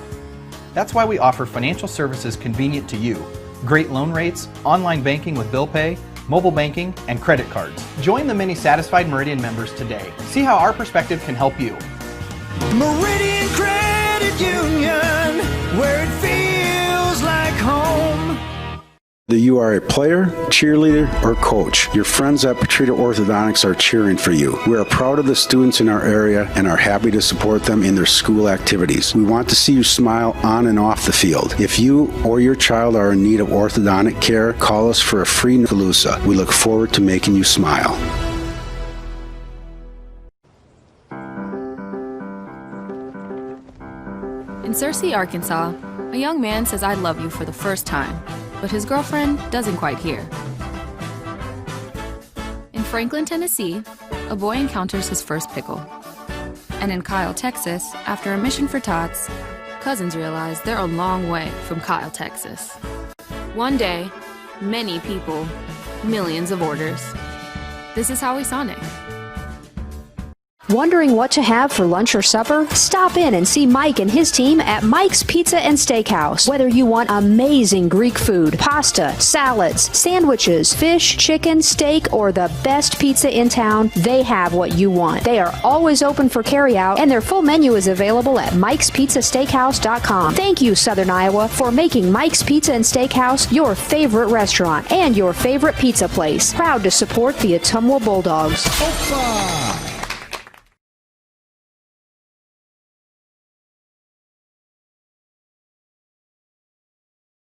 That's why we offer financial services convenient to you. Great loan rates, online banking with bill pay, mobile banking, and credit cards. Join the many satisfied Meridian members today. See how our perspective can help you. Meridian Credit Union, where it feels like home. Whether you are a player, cheerleader, or coach, your friends at Patrita Orthodontics are cheering for you. We are proud of the students in our area and are happy to support them in their school activities. We want to see you smile on and off the field. If you or your child are in need of orthodontic care, call us for a free Palooza. We look forward to making you smile. In Searcy, Arkansas, a young man says I love you for the first time, but his girlfriend doesn't quite hear. In Franklin, Tennessee, a boy encounters his first pickle. And in Kyle, Texas, after a mission for tots, cousins realize they're a long way from Kyle, Texas. One day, many people, millions of orders. This is Howie Sonic. Wondering what to have for lunch or supper? Stop in and see Mike and his team at Mike's Pizza and Steakhouse. Whether you want amazing Greek food, pasta, salads, sandwiches, fish, chicken, steak, or the best pizza in town, they have what you want. They are always open for carryout, and their full menu is available at mikespizzasteakhouse.com. Thank you, Southern Iowa, for making Mike's Pizza and Steakhouse your favorite restaurant and your favorite pizza place. Proud to support the Ottumwa Bulldogs. Opa!